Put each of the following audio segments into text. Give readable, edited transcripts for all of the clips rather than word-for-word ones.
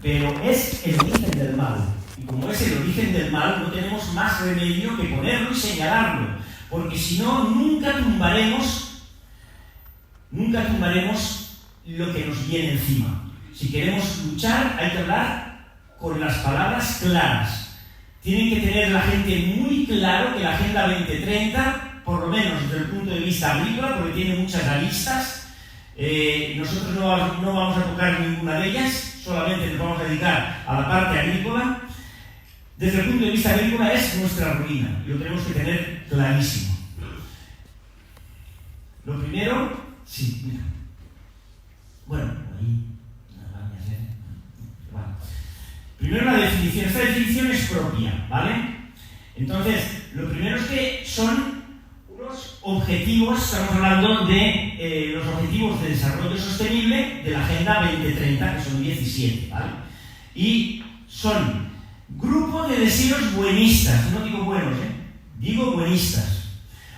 pero es el origen del mal. Y como es el origen del mal, no tenemos más remedio que ponerlo y señalarlo, porque si no, nunca tumbaremos lo que nos viene encima. Si queremos luchar, hay que hablar con las palabras claras. Tienen que tener la gente muy claro que la Agenda 2030, por lo menos desde el punto de vista agrícola, porque tiene muchas aristas, nosotros no vamos a tocar ninguna de ellas, solamente nos vamos a dedicar a la parte agrícola. Desde el punto de vista agrícola es nuestra ruina, y lo tenemos que tener clarísimo. Lo primero, sí, mira. Bueno, ahí, vale. Primero la definición. Esta definición es propia, ¿vale? Entonces, lo primero es que son unos objetivos, estamos hablando de los objetivos de desarrollo sostenible de la Agenda 2030, que son 17, ¿vale? Y son grupo de deseos buenistas, no digo buenos, digo buenistas.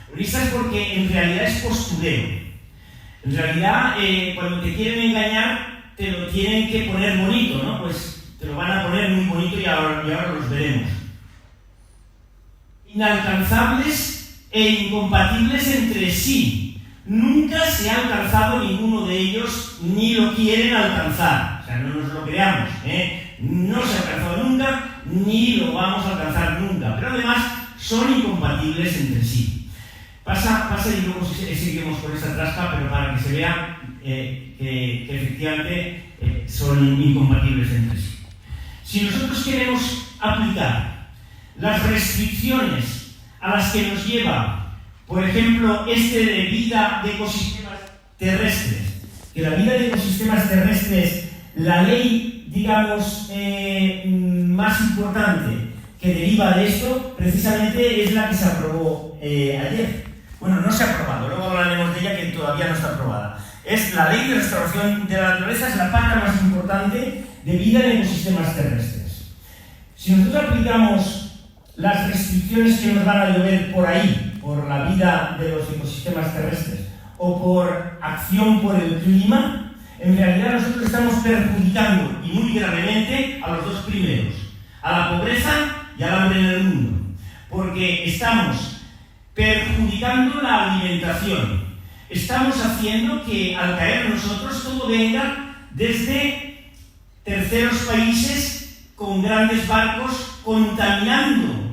Buenistas porque en realidad es postureo. En realidad, cuando te quieren engañar, te lo tienen que poner bonito, ¿no? Pues te lo van a poner muy bonito y ahora los veremos. Inalcanzables e incompatibles entre sí. Nunca se ha alcanzado ninguno de ellos, ni lo quieren alcanzar. O sea, no nos lo creamos, No se ha alcanzado nunca, ni lo vamos a alcanzar nunca. Pero además, son incompatibles entre sí. Pasa y luego seguimos con esta trasca, pero para que se vea que efectivamente son incompatibles entre sí. Si nosotros queremos aplicar las restricciones a las que nos lleva, por ejemplo, de vida de ecosistemas terrestres, que la vida de ecosistemas terrestres, la ley, digamos, más importante que deriva de esto, precisamente es la que se aprobó ayer. Bueno, no se ha aprobado, luego hablaremos de ella, que todavía no está aprobada. Es la ley de restauración de la naturaleza, es la pata más importante de vida en ecosistemas terrestres. Si nosotros aplicamos las restricciones que nos van a llover por ahí, por la vida de los ecosistemas terrestres, o por acción por el clima, en realidad nosotros estamos perjudicando, y muy gravemente, a los dos primeros, a la pobreza y al hambre en el mundo, porque estamos perjudicando la alimentación. Estamos haciendo que al caer nosotros todo venga desde terceros países con grandes barcos contaminando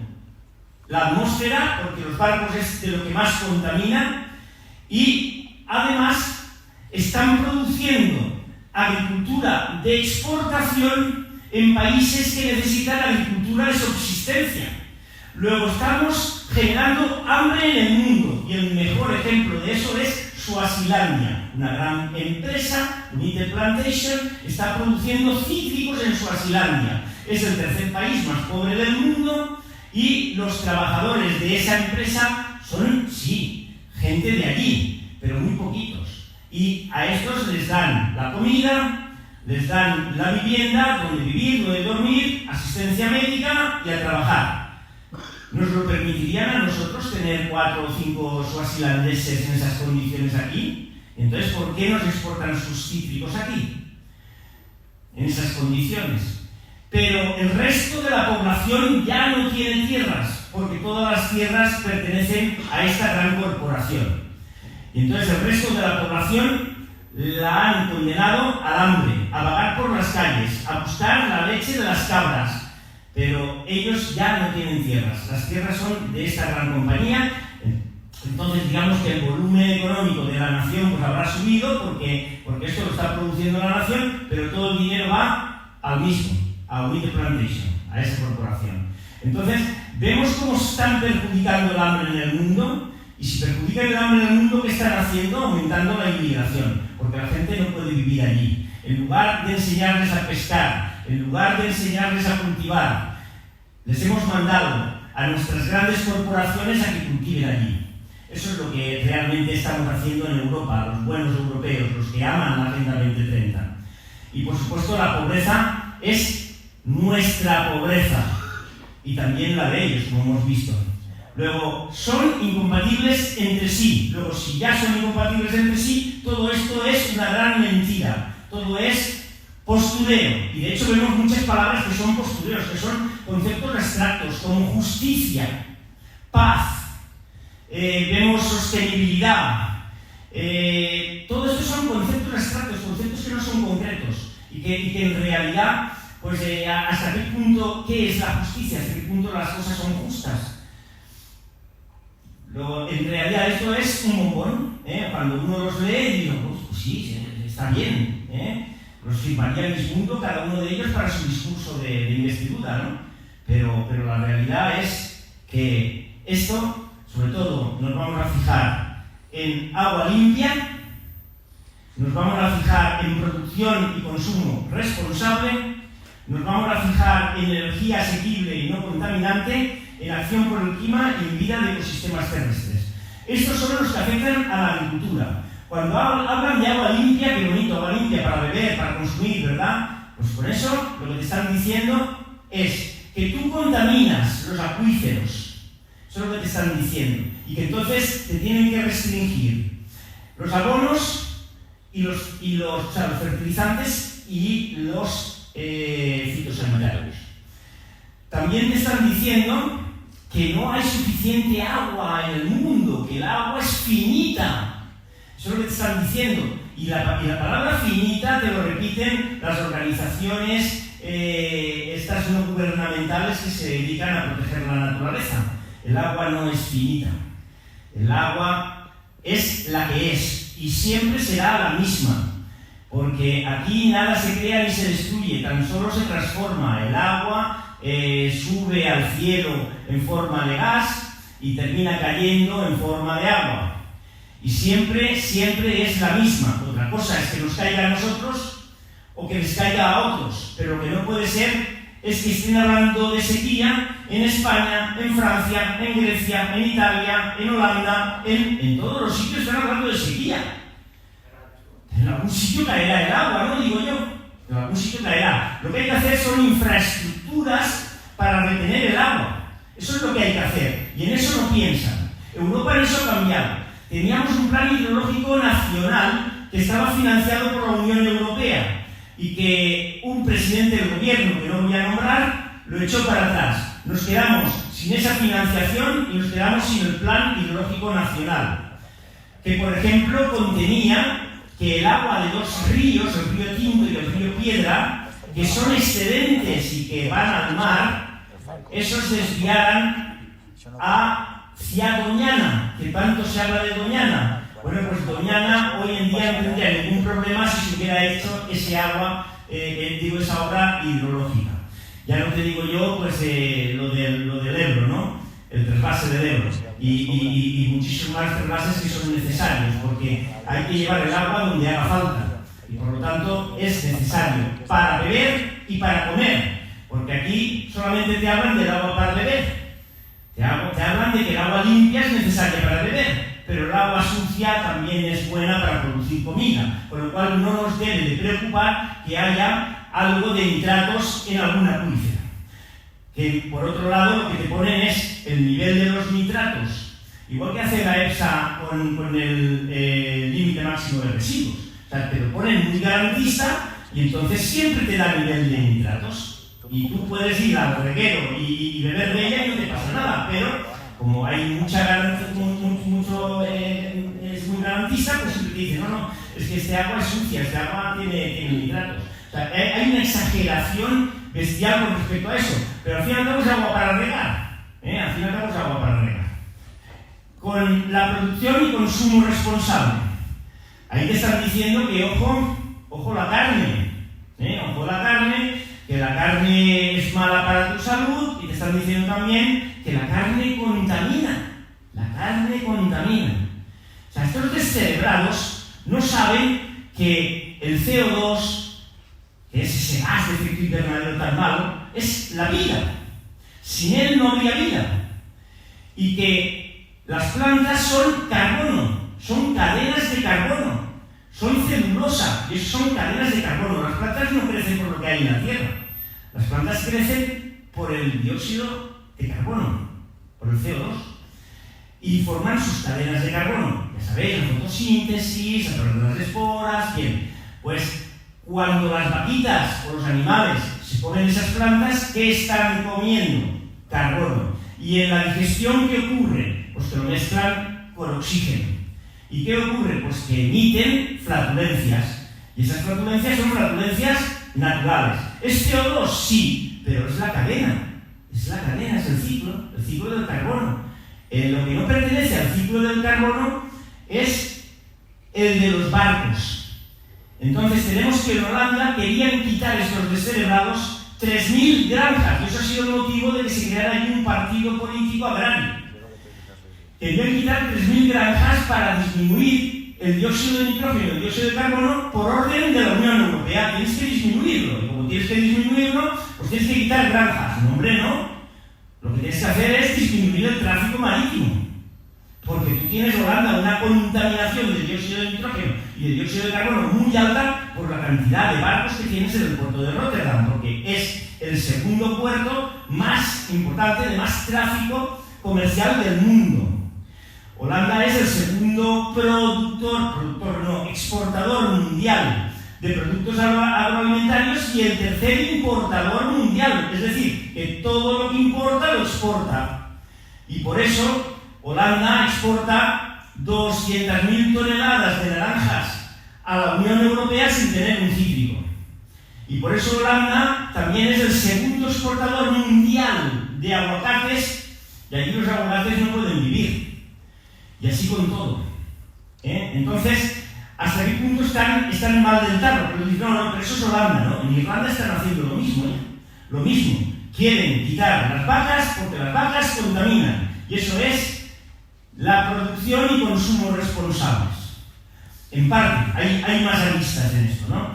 la atmósfera, porque los barcos es de lo que más contamina, y además están produciendo agricultura de exportación en países que necesitan agricultura de subsistencia. Luego estamos generando hambre en el mundo, y el mejor ejemplo de eso es Suazilandia. Una gran empresa, United Plantation, está produciendo cítricos en Suazilandia. Es el tercer país más pobre del mundo, y los trabajadores de esa empresa son, sí, gente de allí, pero muy poquitos. Y a estos les dan la comida, les dan la vivienda, donde vivir, donde dormir, asistencia médica y a trabajar. ¿Nos lo permitirían a nosotros tener 4 o 5 suazilandeses en esas condiciones aquí? Entonces, ¿por qué nos exportan sus cítricos aquí? En esas condiciones. Pero el resto de la población ya no tiene tierras, porque todas las tierras pertenecen a esta gran corporación. Y entonces el resto de la población la han condenado al hambre, a vagar por las calles, a buscar la leche de las cabras. Pero ellos ya no tienen tierras. Las tierras son de esta gran compañía. Entonces, digamos que el volumen económico de la nación pues habrá subido porque esto lo está produciendo la nación, pero todo el dinero va al mismo, a United Plantation, a esa corporación. Entonces, vemos cómo están perjudicando el hambre en el mundo, y si perjudican el hambre en el mundo, ¿qué están haciendo? Aumentando la inmigración, porque la gente no puede vivir allí. En lugar de enseñarles a pescar, en lugar de enseñarles a cultivar, les hemos mandado a nuestras grandes corporaciones a que cultiven allí. Eso es lo que realmente estamos haciendo en Europa, los buenos europeos, los que aman la Agenda 2030. Y por supuesto la pobreza es nuestra pobreza, y también la de ellos, como hemos visto. Luego, son incompatibles entre sí. Luego, si ya son incompatibles entre sí, todo esto es una gran mentira. Todo es Postureo, y de hecho vemos muchas palabras que son postureos, que son conceptos abstractos, como justicia, paz, vemos sostenibilidad, todo esto son conceptos abstractos, conceptos que no son concretos, y que en realidad, pues hasta qué punto, ¿qué es la justicia? ¿Hasta qué punto las cosas son justas? En realidad esto es un bombón, cuando uno los lee, digo, pues sí, está bien, los firmaría Bismundo, cada uno de ellos para su discurso de investidura, ¿no? Pero la realidad es que esto, sobre todo, nos vamos a fijar en agua limpia, nos vamos a fijar en producción y consumo responsable, nos vamos a fijar en energía asequible y no contaminante, en acción por el clima y en vida de ecosistemas terrestres. Estos son los que afectan a la agricultura. Cuando hablan de agua limpia, qué bonito, agua limpia para beber, para consumir, ¿verdad? Pues con eso lo que te están diciendo es que tú contaminas los acuíferos. Eso es lo que te están diciendo. Y que entonces te tienen que restringir los abonos y los fertilizantes y los fitosanitarios. También te están diciendo que no hay suficiente agua en el mundo, que el agua es finita. Eso es lo que te están diciendo. Y la palabra finita te lo repiten las organizaciones estas no gubernamentales que se dedican a proteger la naturaleza. El agua no es finita. El agua es la que es y siempre será la misma. Porque aquí nada se crea ni se destruye, tan solo se transforma. El agua sube al cielo en forma de gas y termina cayendo en forma de agua. Y siempre es la misma. Otra cosa es que nos caiga a nosotros o que les caiga a otros. Pero lo que no puede ser es que estén hablando de sequía en España, en Francia, en Grecia, en Italia, en Holanda, en todos los sitios están hablando de sequía. En algún sitio caerá el agua, ¿no? Digo yo. En algún sitio caerá. Lo que hay que hacer son infraestructuras para retener el agua. Eso es lo que hay que hacer. Y en eso no piensan. Europa en eso ha cambiado. Teníamos un plan hidrológico nacional que estaba financiado por la Unión Europea y que un presidente del gobierno, que no voy a nombrar, lo echó para atrás. Nos quedamos sin esa financiación y nos quedamos sin el plan hidrológico nacional, que por ejemplo contenía que el agua de dos ríos, el río Tinto y el río Piedra, que son excedentes y que van al mar, esos desviaran hacia Doñana, que tanto se habla de Doñana. Bueno, pues Doñana hoy en día no tendría ningún problema si se hubiera hecho ese agua, esa obra hidrológica. Ya no te digo yo, pues lo del Ebro, ¿no? El trasvase del Ebro y muchísimos más trasvases que son necesarios, porque hay que llevar el agua donde haga falta y por lo tanto es necesario para beber y para comer, porque aquí solamente te hablan del agua para beber. Te hablan de que el agua limpia es necesaria para beber, pero el agua sucia también es buena para producir comida, con lo cual no nos debe de preocupar que haya algo de nitratos en alguna acuífera. Que por otro lado lo que te ponen es el nivel de los nitratos, igual que hace la EFSA con el límite máximo de residuos. O sea, te lo ponen muy garantista y entonces siempre te da nivel de nitratos. Y tú puedes ir al reguero y beber de ella y no te pasa nada, pero como hay mucha garantía, es muy garantista, pues siempre te dicen, no, es que este agua es sucia, este agua tiene nitratos. O sea, hay una exageración bestial con respecto a eso, pero al fin y al cabo es agua para regar. Al fin y al cabo es agua para regar. Con la producción y consumo responsable. Ahí te están diciendo que ojo la carne, ojo la carne, que la carne es mala para tu salud, y te están diciendo también que la carne contamina. La carne contamina. O sea, estos descerebrados no saben que el CO2, que es ese gas de efecto invernadero tan malo, es la vida. Sin él no habría vida. Y que las plantas son carbono, son cadenas de carbono, son celulosa, y eso son cadenas de carbono. Las plantas no crecen por lo que hay en la tierra. Las plantas crecen por el dióxido de carbono, por el CO2, y forman sus cadenas de carbono. Ya sabéis, la fotosíntesis, a través de las esporas, bien. Pues cuando las vaquitas o los animales se comen esas plantas, ¿qué están comiendo? Carbono. Y en la digestión, ¿qué ocurre? Pues que lo mezclan con oxígeno. ¿Y qué ocurre? Pues que emiten flatulencias. Y esas flatulencias son flatulencias naturales. ¿Es CO2? Sí, pero es la cadena. Es la cadena, es el ciclo del carbono. Lo que no pertenece al ciclo del carbono es el de los barcos. Entonces tenemos que en Holanda querían quitar estos descerebrados 3.000 granjas, y eso ha sido el motivo de que se creara allí un partido político agrario. Querían quitar 3.000 granjas para disminuir el dióxido de nitrógeno y el dióxido de carbono por orden de la Unión Europea. Tienes que disminuirlo, y como tienes que disminuirlo, pues tienes que quitar granjas. No, hombre, no. Lo que tienes que hacer es disminuir el tráfico marítimo. Porque tú tienes, Holanda, una contaminación de dióxido de nitrógeno y de dióxido de carbono muy alta por la cantidad de barcos que tienes en el puerto de Rotterdam, porque es el segundo puerto más importante, de más tráfico comercial del mundo. Holanda es el segundo exportador mundial de productos agroalimentarios y el tercer importador mundial. Es decir, que todo lo que importa lo exporta. Y por eso Holanda exporta 200.000 toneladas de naranjas a la Unión Europea sin tener un cítrico. Y por eso Holanda también es el segundo exportador mundial de aguacates, y allí los aguacates no pueden vivir. Y así con todo. Entonces, ¿hasta qué punto están mal del tarro? Pero dicen, no, pero eso es Holanda, ¿no? En Irlanda están haciendo lo mismo, Lo mismo. Quieren quitar las vacas porque las vacas contaminan. Y eso es la producción y consumo responsables. En parte, hay más aristas en esto, ¿no?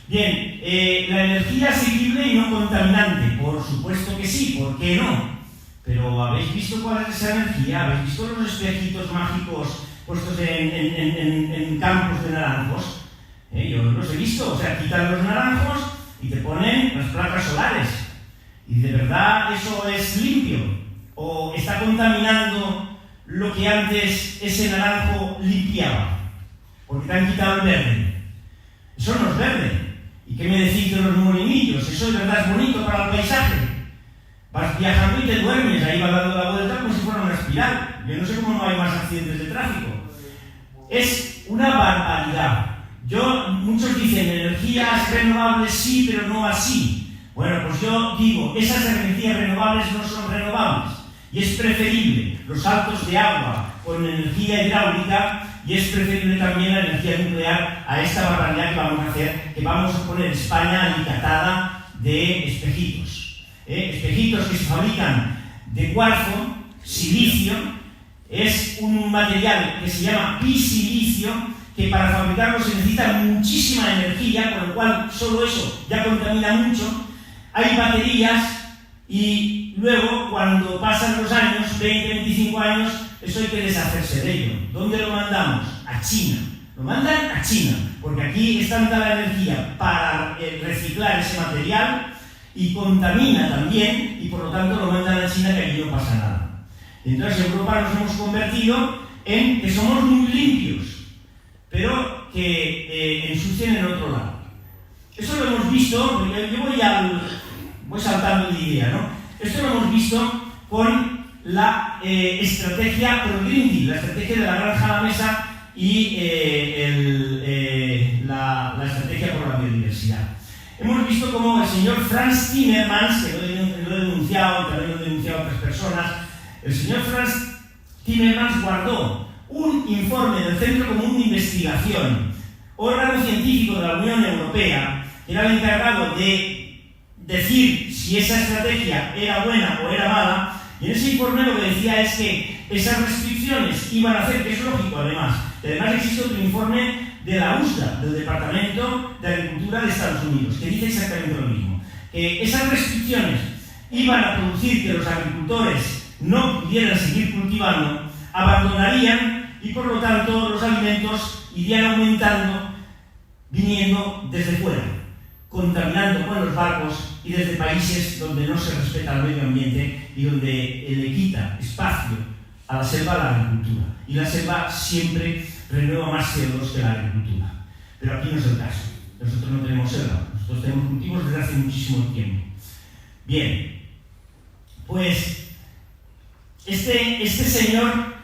Bien, la energía asequible y no contaminante, por supuesto que sí, ¿por qué no? Pero ¿habéis visto cuál es esa energía? ¿Habéis visto los espejitos mágicos puestos en campos de naranjos? Yo los he visto, o sea, quitan los naranjos y te ponen las placas solares. ¿Y de verdad eso es limpio? ¿O está contaminando lo que antes ese naranjo limpiaba? Porque te han quitado el verde. Eso no es verde. ¿Y qué me decís de los molinillos? Eso de verdad es bonito para el paisaje. Vas viajando y te duermes, ahí vas dando la vuelta como si fuera una espiral. Yo no sé cómo no hay más accidentes de tráfico. Es una barbaridad. Muchos dicen energías renovables sí, pero no así. Bueno, pues yo digo, esas energías renovables no son renovables. Y es preferible los saltos de agua con energía hidráulica, y es preferible también la energía nuclear a esta barbaridad que vamos a hacer, que vamos a poner España alicatada de espejitos. Espejitos que se fabrican de cuarzo, silicio, es un material que se llama pisilicio, que para fabricarlo se necesita muchísima energía, con lo cual solo eso ya contamina mucho. Hay baterías y luego, cuando pasan los años, 20, 25 años, eso hay que deshacerse de ello. ¿Dónde lo mandamos? A China. Lo mandan a China, porque aquí es tanta la energía para reciclar ese material y contamina también, y por lo tanto lo mandan a China, que allí no pasa nada. Entonces en Europa nos hemos convertido en que somos muy limpios, pero que ensucian en otro lado. Eso lo hemos visto, yo voy saltando de idea, ¿no? Esto lo hemos visto con la estrategia Pro Green Deal, la estrategia de la granja a la mesa y la estrategia por la biodiversidad. Hemos visto cómo el señor Frans Timmermans, que lo he denunciado y también lo he denunciado a otras personas, el señor Frans Timmermans guardó un informe del Centro Común de Investigación, órgano científico de la Unión Europea, que era el encargado de decir si esa estrategia era buena o era mala, y en ese informe lo que decía es que esas restricciones iban a hacer, que es lógico además, que además existe otro informe de la USDA, del Departamento de Agricultura de Estados Unidos, que dice exactamente lo mismo, que esas restricciones iban a producir que los agricultores no pudieran seguir cultivando, abandonarían, y por lo tanto los alimentos irían aumentando viniendo desde fuera, contaminando con los barcos y desde países donde no se respeta el medio ambiente y donde le quita espacio a la selva a la agricultura. Y la selva siempre renueva más CO2 que la agricultura. Pero aquí no es el caso. Nosotros no tenemos selva, nosotros tenemos cultivos desde hace muchísimo tiempo. Bien, pues este señor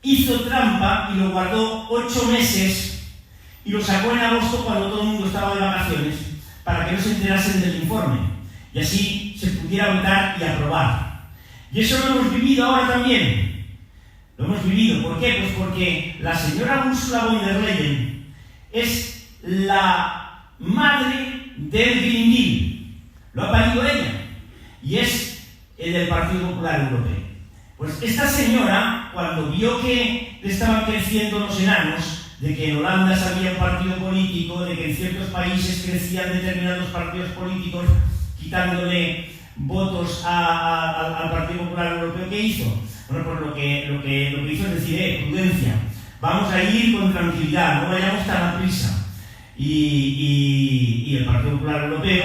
hizo trampa y lo guardó 8 meses y lo sacó en agosto cuando todo el mundo estaba de vacaciones para que no se enterasen del informe y así se pudiera votar y aprobar. Y eso lo hemos vivido ahora también. Lo hemos vivido. ¿Por qué? Pues porque la señora Ursula von der Leyen es la madre del Green Deal. Lo ha parido ella. Y es el del Partido Popular Europeo. Pues esta señora, cuando vio que le estaban creciendo los enanos, de que en Holanda se había un partido político, de que en ciertos países crecían determinados partidos políticos, quitándole votos al Partido Popular Europeo, ¿qué hizo? Bueno, pues lo que hizo es decir, prudencia, vamos a ir con tranquilidad, no vayamos tan a prisa. Y el Partido Popular Europeo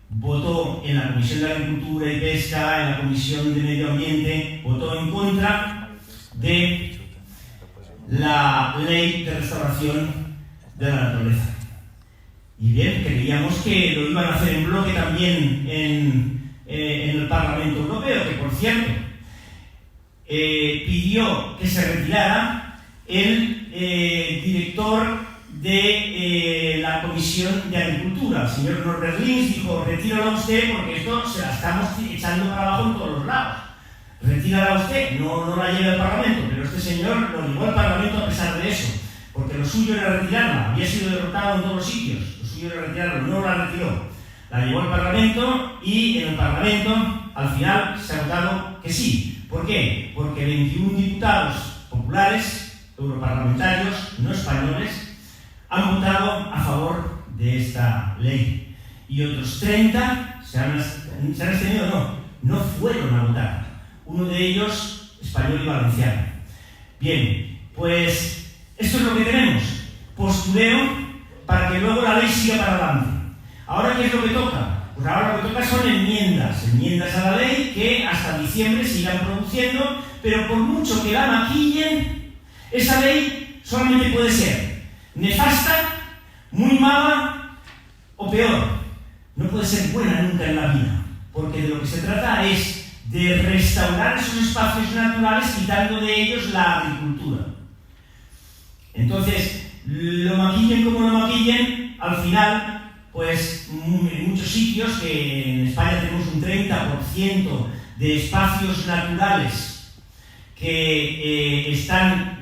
votó en la Comisión de Agricultura y Pesca, en la Comisión de Medio Ambiente, votó en contra de la ley de restauración de la naturaleza. Y bien, creíamos que lo iban a hacer en bloque también en el Parlamento Europeo, que por cierto pidió que se retirara el director de la Comisión de Agricultura, el señor Norbert Lins, dijo: retíralo usted porque esto se la estamos echando para abajo en todos los lados. Retírala usted, no la lleve al Parlamento, pero este señor lo llevó al Parlamento a pesar de eso, porque lo suyo era retirarla, había sido derrotado en todos los sitios, lo suyo era retirarla, no la retiró. La llevó al Parlamento y en el Parlamento al final se ha votado que sí. ¿Por qué? Porque 21 diputados populares, europarlamentarios, no españoles, han votado a favor de esta ley. Y otros 30 se han abstenido, no fueron a votar. Uno de ellos, español y valenciano. Bien, pues esto es lo que tenemos. Postureo para que luego la ley siga para adelante. ¿Ahora qué es lo que toca? Pues ahora lo que toca son enmiendas a la ley que hasta diciembre se irán produciendo, pero por mucho que la maquillen, esa ley solamente puede ser nefasta, muy mala o peor. No puede ser buena nunca en la vida, porque de lo que se trata es de restaurar esos espacios naturales quitando de ellos la agricultura. Entonces, lo maquillen como lo maquillen, al final, pues en muchos sitios, que en España tenemos un 30% de espacios naturales que están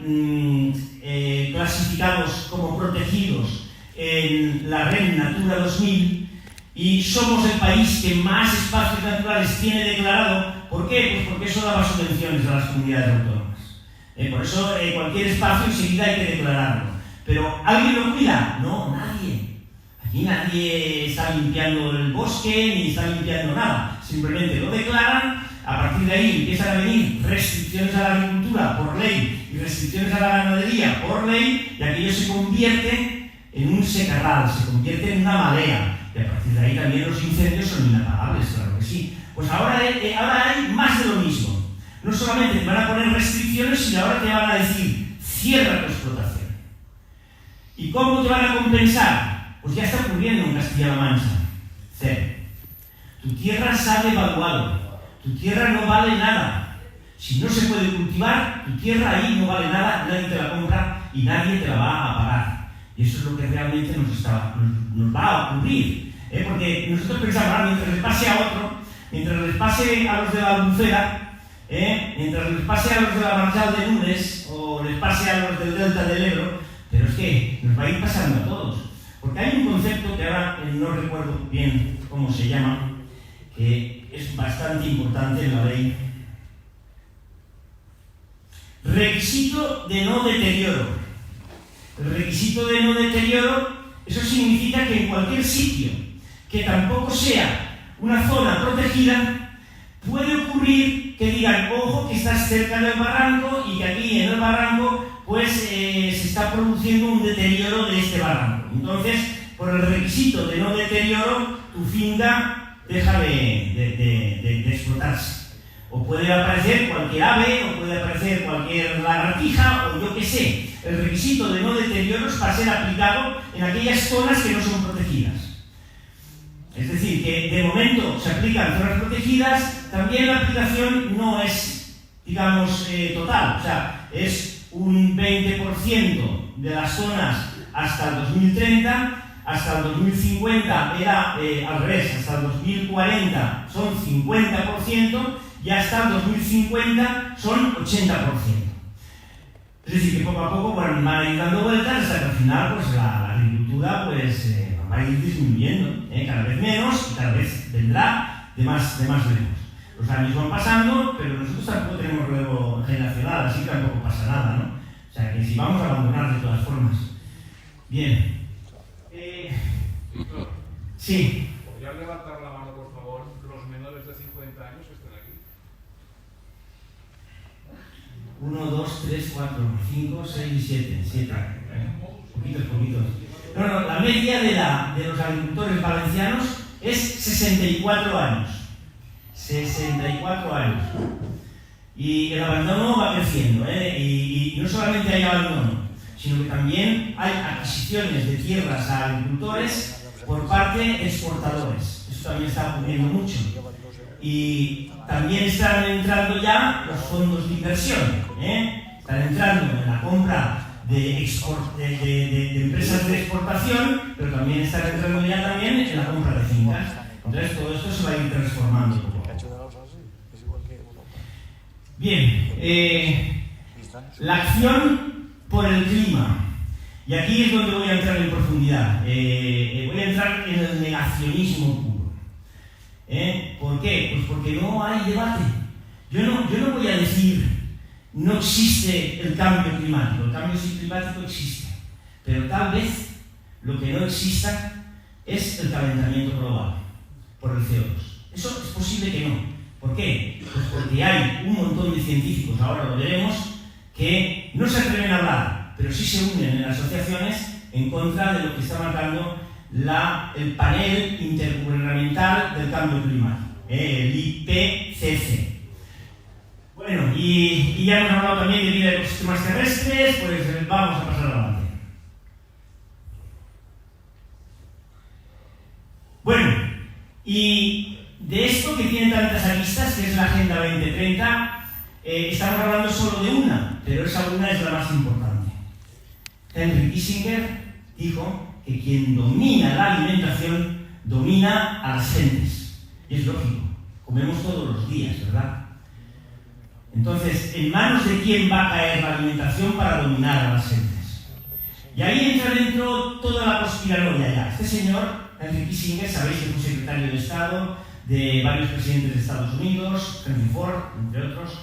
clasificados como protegidos en la red Natura 2000, y somos el país que más espacios naturales tiene declarado. ¿Por qué? Pues porque eso daba subvenciones a las comunidades autónomas. Por eso cualquier espacio enseguida hay que declararlo. ¿Pero alguien lo cuida? No, nadie. Aquí nadie está limpiando el bosque ni está limpiando nada. Simplemente lo declaran. A partir de ahí empiezan a venir restricciones a la agricultura por ley y restricciones a la ganadería por ley, y aquello se convierte en un secarral, se convierte en una marea. Y a partir de ahí también los incendios son inapagables, claro que sí. Pues ahora hay más de lo mismo. No solamente te van a poner restricciones, sino ahora te van a decir: cierra tu explotación. ¿Y cómo te van a compensar? Pues ya está ocurriendo en Castilla-La Mancha. Cero. Tu tierra sale evaluado. Tu tierra no vale nada. Si no se puede cultivar, tu tierra ahí no vale nada, nadie te la compra y nadie te la va a pagar. Y eso es lo que realmente nos va a ocurrir. Porque nosotros pensamos, mientras les pase a otro, mientras les pase a los de la Albufera, mientras les pase a los de la Marchal de Nules, o les pase a los del Delta del Ebro, pero es que nos va a ir pasando a todos. Porque hay un concepto que ahora no recuerdo bien cómo se llama, que es bastante importante en la ley. Requisito de no deterioro. El requisito de no deterioro, eso significa que en cualquier sitio que tampoco sea una zona protegida, puede ocurrir que digan: ojo, que estás cerca del barranco y que aquí en el barranco pues se está produciendo un deterioro de este barranco. Entonces, por el requisito de no deterioro, tu finca deja de explotarse. O puede aparecer cualquier ave, o puede aparecer cualquier lagartija, o yo qué sé. El requisito de no deterioros va a ser aplicado en aquellas zonas que no son protegidas. Es decir, que de momento se aplican zonas protegidas, también la aplicación no es, digamos, total. O sea, es un 20% de las zonas hasta el 2030, hasta el 2050 era al revés, hasta el 2040 son 50% y hasta el 2050 son 80%. Es decir, que poco a poco van a ir dando vueltas hasta que al final pues, la agricultura pues, va a ir disminuyendo, cada vez menos y cada vez vendrá de más lejos. Los años van pasando, pero nosotros tampoco tenemos relevo generacional, así que tampoco pasa nada, ¿no? O sea, que si vamos a abandonar de todas formas. Bien. Sí. ¿Podrían levantar la mano, por favor, los menores de 50 años que estén aquí? 1, 2, 3, 4, 5, 6, 7. 7. Poquitos. No, la media de edad de los agricultores valencianos es 64 años. 64 años. Y el abandono va creciendo, y no solamente hay abandono, sino que también hay adquisiciones de tierras a agricultores por parte de exportadores. Eso también está ocurriendo mucho. Y también están entrando ya los fondos de inversión. Están entrando en la compra de empresas de exportación, pero también están entrando ya también en la compra de fincas. Entonces todo esto se va a ir transformando poco a poco. Bien, la acción por el clima. Y aquí es donde voy a entrar en profundidad. Voy a entrar en el negacionismo puro. ¿Por qué? Pues porque no hay debate. Yo no voy a decir no existe el cambio climático. El cambio climático existe. Pero tal vez lo que no exista es el calentamiento global por el CO2. Eso es posible que no. ¿Por qué? Pues porque hay un montón de científicos, ahora lo veremos, que no se atreven a hablar, pero sí se unen en asociaciones en contra de lo que está marcando el panel intergubernamental del cambio climático, el IPCC. Bueno, y ya hemos hablado también de vida de ecosistemas terrestres, pues vamos a pasar adelante. Bueno, y de esto que tiene tantas aristas, que es la Agenda 2030, estamos hablando solo de una, pero esa una es la más importante. Henry Kissinger dijo que quien domina la alimentación domina a las gentes. Y es lógico, comemos todos los días, ¿verdad? Entonces, ¿en manos de quién va a caer la alimentación para dominar a las gentes? Y ahí entra dentro toda la conspiranoia ya. Este señor, Henry Kissinger, sabéis que fue secretario de Estado de varios presidentes de Estados Unidos, Henry Ford, entre otros,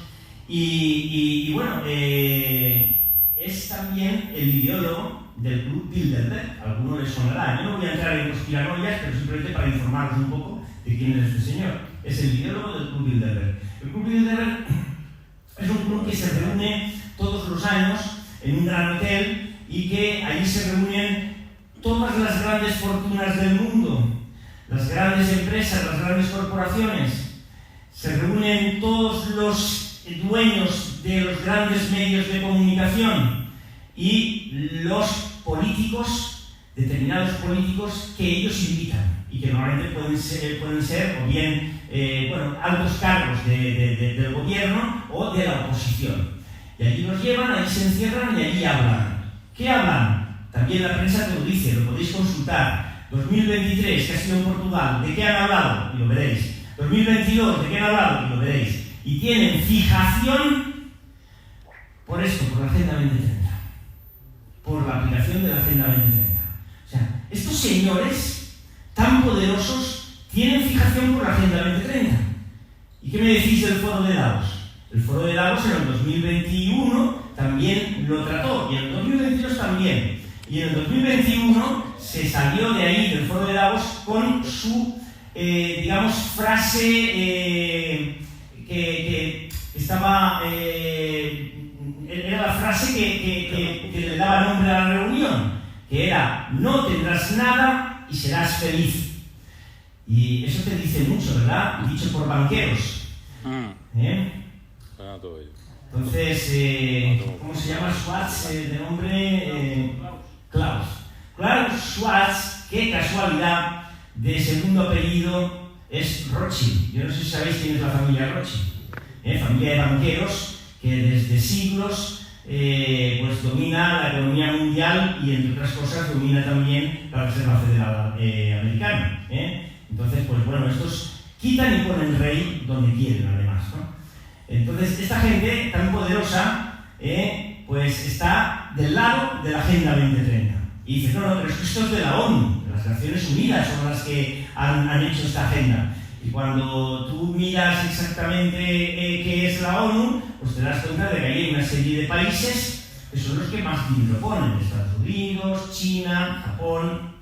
y bueno, es también el ideólogo del Club Bilderberg. A algunos les sonará. Yo no voy a entrar en conspiranoias, pero simplemente para informaros un poco de quién es este señor. Es el ideólogo del Club Bilderberg. El Club Bilderberg es un club que se reúne todos los años en un gran hotel y que allí se reúnen todas las grandes fortunas del mundo, las grandes empresas, las grandes corporaciones. Se reúnen todos los dueños de los grandes medios de comunicación y los políticos, determinados políticos que ellos invitan y que normalmente pueden ser o bien altos cargos del gobierno o de la oposición. Y allí los llevan, allí se encierran y allí hablan. ¿Qué hablan? También la prensa te lo dice, lo podéis consultar. 2023, que ha sido en Portugal, ¿de qué han hablado? Y lo veréis. 2022, ¿de qué han hablado? Y lo veréis. Y tienen fijación por esto, por la Agenda 2030. Por la aplicación de la Agenda 2030. O sea, estos señores tan poderosos tienen fijación por la Agenda 2030. ¿Y qué me decís del Foro de Davos? El Foro de Davos en el 2021 también lo trató, y en el 2022 también. Y en el 2021 se salió de ahí, del Foro de Davos, con su, frase que estaba... era la frase que le daba nombre a la reunión, que era: no tendrás nada y serás feliz. Y eso te dice mucho, ¿verdad? Dicho por banqueros. Entonces, ¿cómo se llama Schwarz de nombre? Klaus. Klaus Schwarz, qué casualidad, de segundo apellido es Rothschild. Yo no sé si sabéis quién es la familia Rothschild. Familia de banqueros que desde siglos pues domina la economía mundial y, entre otras cosas, domina también la Reserva Federal Americana. Entonces, pues bueno, estos quitan y ponen rey donde quieren, además, ¿no? Entonces, esta gente tan poderosa, pues está del lado de la Agenda 2030. Y dice, no, pero es que esto es de la ONU, de las Naciones Unidas son las que han hecho esta agenda. Y cuando tú miras exactamente qué es la ONU, pues te das cuenta de que hay una serie de países que son los que más dinero ponen: Estados Unidos, China, Japón,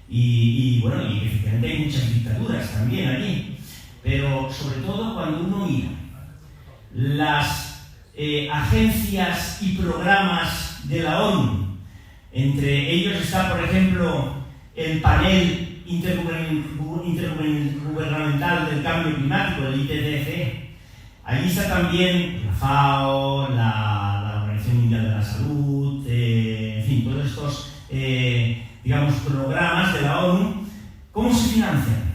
y bueno, y efectivamente hay muchas dictaduras también allí. Pero sobre todo cuando uno mira las agencias y programas de la ONU, entre ellos está, por ejemplo, el panel intergubernamental del cambio climático, el IPCC. Allí está también la FAO, la Organización Mundial de la Salud, en fin, todos estos, digamos, programas de la ONU. ¿Cómo se financian?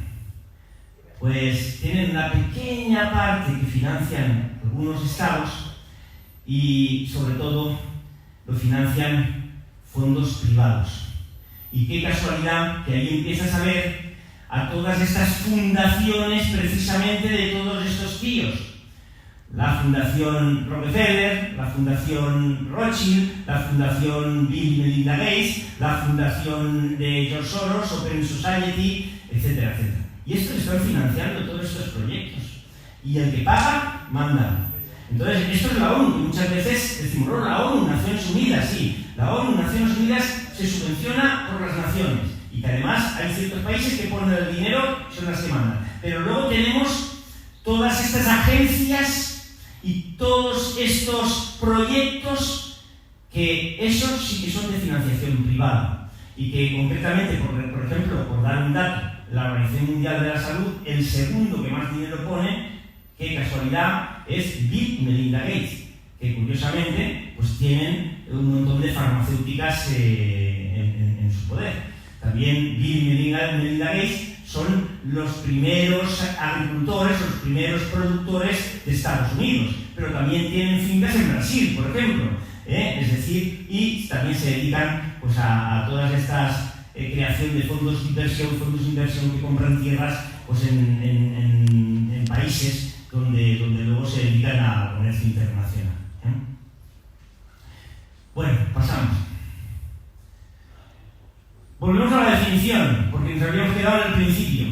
Pues tienen una pequeña parte que financian algunos estados y, sobre todo, lo financian fondos privados. Y qué casualidad que ahí empiezas a ver a todas estas fundaciones precisamente de todos estos tíos. La Fundación Rockefeller, la Fundación Rothschild, la Fundación Bill y Melinda Gates, la Fundación de George Soros, Open Society, etcétera, etcétera. Y esto le están financiando todos estos proyectos. Y el que paga, manda. Entonces, esto es la ONU. Muchas veces decimos, no, la ONU, Naciones Unidas, sí. La ONU, Naciones Unidas, se subvenciona por las naciones. Y que además hay ciertos países que ponen el dinero, son las que mandan. Pero luego tenemos todas estas agencias y todos estos proyectos que esos sí que son de financiación privada. Y que concretamente, por ejemplo, por dar un dato, la Organización Mundial de la Salud, el segundo que más dinero pone, qué casualidad, es Bill y Melinda Gates, que curiosamente pues tienen un montón de farmacéuticas en su poder. También Bill y Melinda Gates son los primeros agricultores, los primeros productores de Estados Unidos, pero también tienen fincas en Brasil, por ejemplo. Es decir, y también se dedican pues, a todas estas creación de fondos de inversión que compran tierras pues, en países donde luego se dedican al comercio internacional. Bueno, pasamos. Volvemos a la definición, porque nos habíamos quedado en el principio.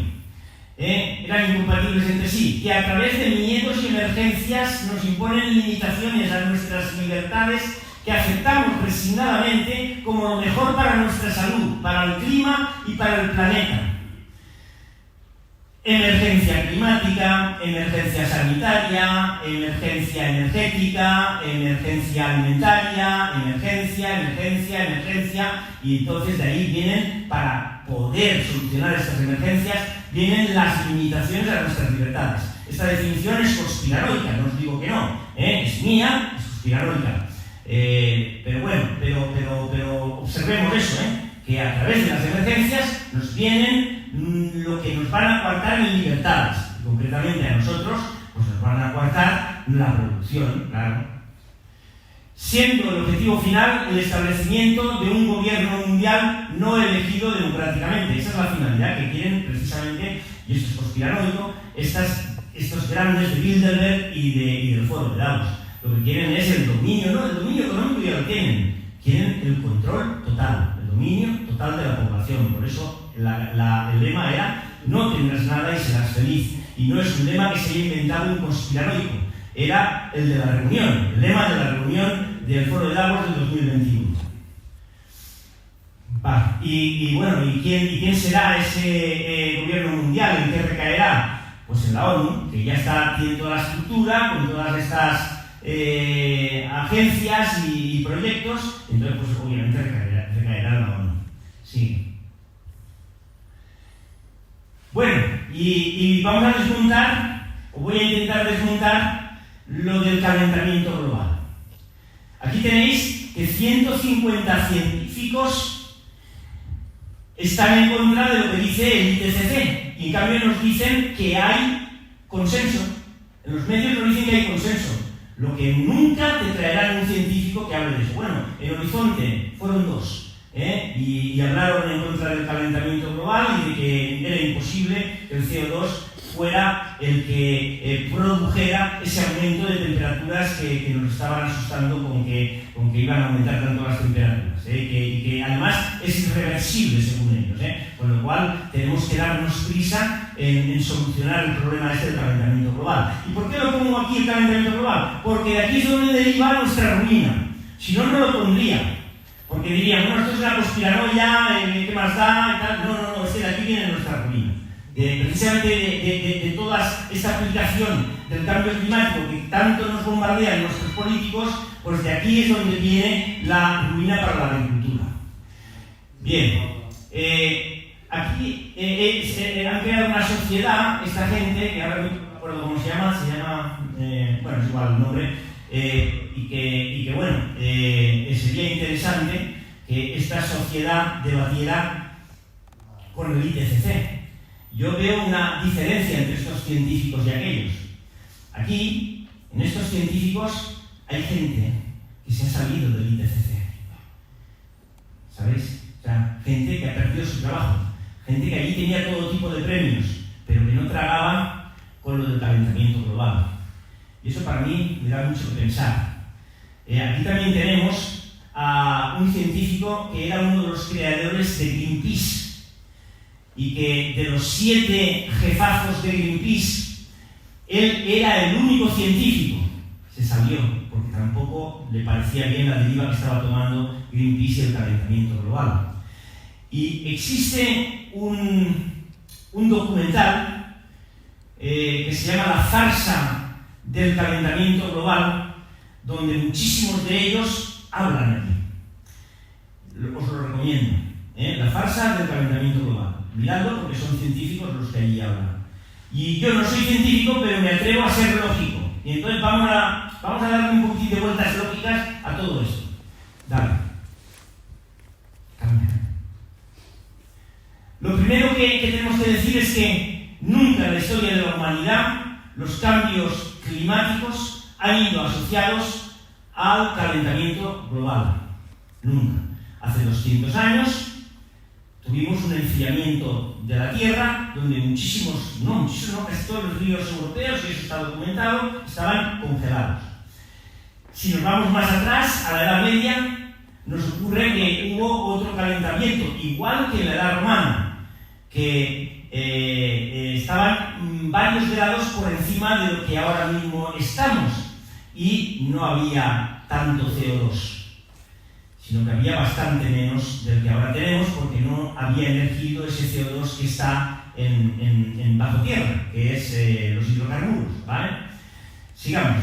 Eran incompatibles entre sí, que a través de miedos y emergencias nos imponen limitaciones a nuestras libertades que aceptamos resignadamente como lo mejor para nuestra salud, para el clima y para el planeta. Emergencia climática, emergencia sanitaria, emergencia energética, emergencia alimentaria, emergencia, y entonces de ahí vienen, para poder solucionar estas emergencias, vienen las limitaciones a nuestras libertades. Esta definición es conspiranoica, no os digo que no, es mía, es conspiranoica. Pero bueno, pero observemos eso, que a través de las emergencias nos vienen lo que nos van a coartar en libertades. Concretamente a nosotros, pues nos van a coartar la producción, claro. Siendo el objetivo final el establecimiento de un gobierno mundial no elegido democráticamente. Esa es la finalidad que quieren precisamente, y esto es conspiranoico, estos grandes de Bilderberg y del Foro de Davos. Lo que quieren es el dominio, ¿no? El dominio económico ya lo tienen. Quieren el control total, el dominio total de la población. Por eso el lema era: no tendrás nada y serás feliz. Y no es un lema que se haya inventado un conspiranoico. Era el de la reunión, el lema de la reunión del Foro de Davos del 2021. Y bueno, ¿y quién será ese gobierno mundial? ¿En qué recaerá? Pues en la ONU, que ya tiene toda la estructura, con todas estas agencias y proyectos. Entonces, pues obviamente recaerá en la ONU. Sí. Bueno, y vamos a desmontar os voy a intentar desmontar lo del calentamiento global. Aquí tenéis que 150 científicos están en contra de lo que dice el IPCC, y en cambio nos dicen que hay consenso. En los medios nos dicen que hay consenso. Lo que nunca te traerán un científico que hable de eso. Bueno, en Horizonte fueron dos, y hablaron en contra del calentamiento global y de que era imposible que el CO2 fuera el que produjera ese aumento de temperaturas que nos estaban asustando con que iban a aumentar tanto las temperaturas, y que además es irreversible según ellos, con lo cual tenemos que darnos prisa en solucionar el problema este del calentamiento global. ¿Y por qué lo pongo aquí el calentamiento global? Porque de aquí es donde deriva nuestra ruina. Si no, no lo pondría. Porque dirían, bueno, esto es una conspiranoia, ¿qué más da? Y tal. No, es que de aquí viene nuestra ruina. Precisamente de toda esta aplicación del cambio climático que tanto nos bombardean nuestros políticos, pues de aquí es donde viene la ruina para la agricultura. Bien, aquí han creado una sociedad, esta gente, que ahora no me acuerdo cómo se llama, bueno, es igual el nombre, y que bueno, sería interesante que esta sociedad debatiera con el IPCC. Yo veo una diferencia entre estos científicos y aquellos. Aquí, en estos científicos, hay gente que se ha salido del IPCC. ¿Sabéis? O sea, gente que ha perdido su trabajo. Gente que allí tenía todo tipo de premios, pero que no tragaba con lo del calentamiento global. Y eso para mí me da mucho que pensar. Aquí también tenemos a un científico que era uno de los creadores de Greenpeace, y que de los 7 jefazos de Greenpeace, él era el único científico. Se salió, porque tampoco le parecía bien la deriva que estaba tomando Greenpeace y el calentamiento global. Y existe un documental que se llama La farsa del calentamiento global, donde muchísimos de ellos hablan aquí. Os lo recomiendo. La farsa del calentamiento global. Miradlo porque son científicos los que allí hablan. Y yo no soy científico, pero me atrevo a ser lógico. Y entonces vamos a darle un poquito de vueltas lógicas a todo esto. Dale. Cambia. Lo primero que tenemos que decir es que nunca en la historia de la humanidad los cambios climáticos han ido asociados al calentamiento global. Nunca. Hace 200 años tuvimos un enfriamiento de la Tierra donde casi todos los ríos europeos, y eso está documentado, estaban congelados. Si nos vamos más atrás, a la Edad Media, nos ocurre que hubo otro calentamiento, igual que en la Edad Romana, que estaban varios grados por encima de lo que ahora mismo estamos, y no había tanto CO2. Sino que había bastante menos del que ahora tenemos, porque no había emergido ese CO2 que está en bajo tierra, que es los hidrocarburos, ¿vale? Sigamos.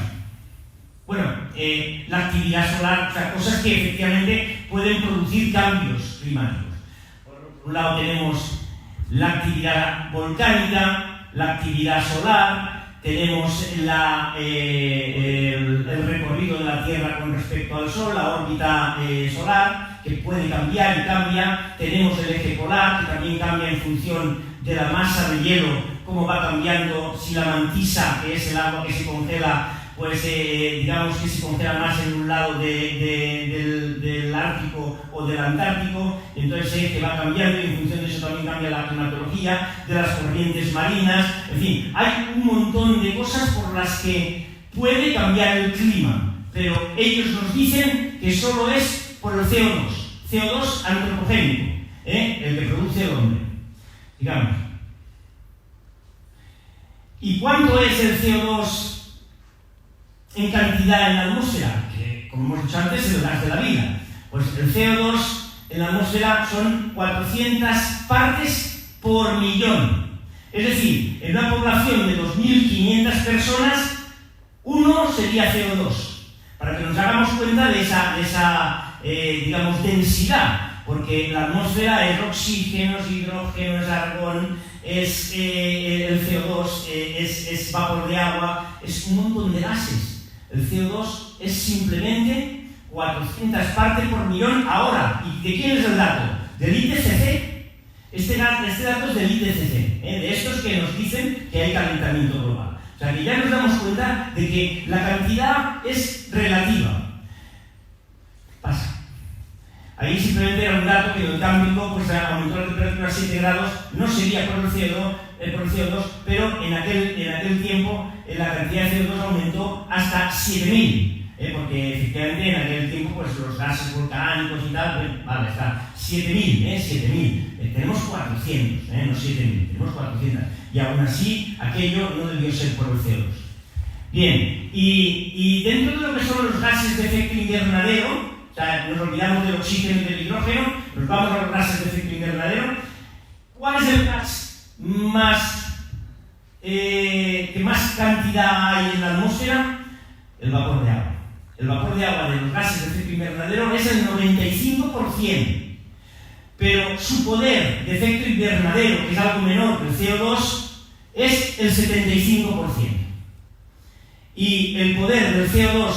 Bueno, la actividad solar, o sea, cosas que efectivamente pueden producir cambios climáticos. Por un lado tenemos la actividad volcánica, la actividad solar, tenemos el recorrido de la Tierra con respecto al Sol, la órbita solar, que puede cambiar y cambia. Tenemos el eje polar, que también cambia en función de la masa de hielo, cómo va cambiando, si la mantisa, que es el agua que se congela, pues digamos que se congela más en un lado del Ártico o del Antártico, entonces que va cambiando, y en función de eso también cambia la climatología, de las corrientes marinas, en fin, hay un montón de cosas por las que puede cambiar el clima, pero ellos nos dicen que solo es por el CO2 antropogénico, el que produce el hombre, digamos. ¿Y cuánto es el CO2 en cantidad en la atmósfera? Que, como hemos dicho antes, es el gas de la vida. Pues el CO2 en la atmósfera son 400 partes por millón. Es decir, en una población de 2.500 personas, 1 sería CO2. Para que nos hagamos cuenta de esa digamos, densidad. porque la atmósfera es oxígeno, es hidrógeno, es argón, es el CO2, es vapor de agua, es un montón de gases. El CO2 es simplemente 400 partes por millón ahora. ¿Y de quién es el dato? Del IPCC. Este dato es del IPCC, de estos que nos dicen que hay calentamiento global. O sea que ya nos damos cuenta de que la cantidad es relativa. Pasa. Ahí simplemente era un dato que en el cambio pues, aumentó la temperatura a 7 grados, no sería por el CO2, pero en aquel tiempo la cantidad de CO2 aumentó hasta 7000. Porque efectivamente en aquel tiempo pues, los gases volcánicos y tal, pues, vale, está 7000. Tenemos 400, no 7000, tenemos 400. Y aún así, aquello no debió ser por el CO2. Bien, y dentro de lo que son los gases de efecto invernadero, o sea, nos olvidamos del oxígeno y del hidrógeno, nos vamos a los gases de efecto invernadero. ¿Cuál es el gas que más cantidad hay en la atmósfera? El vapor de agua. El vapor de agua de los gases de efecto invernadero es el 95%, pero su poder de efecto invernadero, que es algo menor que el CO2, es el 75%. Y el poder del CO2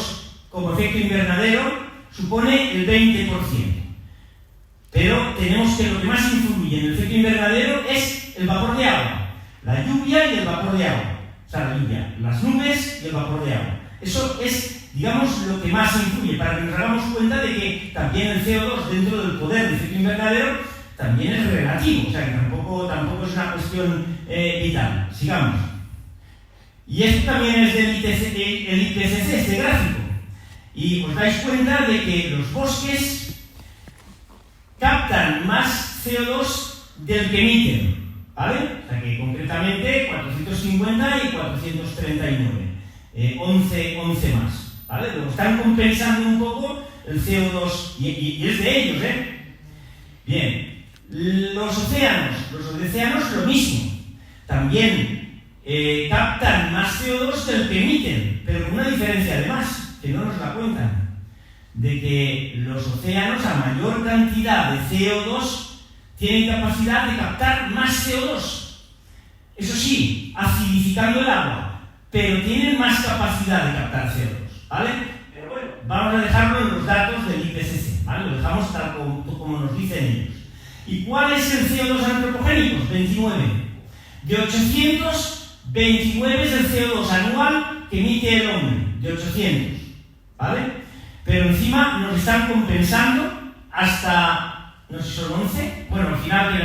como efecto invernadero supone el 20%. Pero tenemos que lo que más influye en el efecto invernadero es el vapor de agua, la lluvia y el vapor de agua. O sea, la lluvia, las nubes y el vapor de agua. Eso es, digamos, lo que más influye, para que nos hagamos cuenta de que también el CO2 dentro del poder de efecto invernadero también es relativo, o sea que tampoco es una cuestión vital. Sigamos. Y esto también es del IPCC, este gráfico. Y os dais cuenta de que los bosques captan más CO2 del que emiten, ¿vale? O sea que concretamente 450 y 439. 11 más, ¿vale? Luego están compensando un poco el CO2 y es de ellos, Bien, los océanos lo mismo, también captan más CO2 del que emiten, pero con una diferencia además, que no nos la cuentan, de que los océanos a mayor cantidad de CO2 tienen capacidad de captar más CO2. Eso sí, acidificando el agua, pero tienen más capacidad de captar CO2, ¿vale? Pero bueno, vamos a dejarlo en los datos del IPCC, ¿vale? Lo dejamos tal como nos dicen ellos. ¿Y cuál es el CO2 antropogénico? 29. De 800, 29 es el CO2 anual que emite el hombre, de 800, ¿vale? Pero encima nos están compensando hasta, no sé si son 11, bueno, al final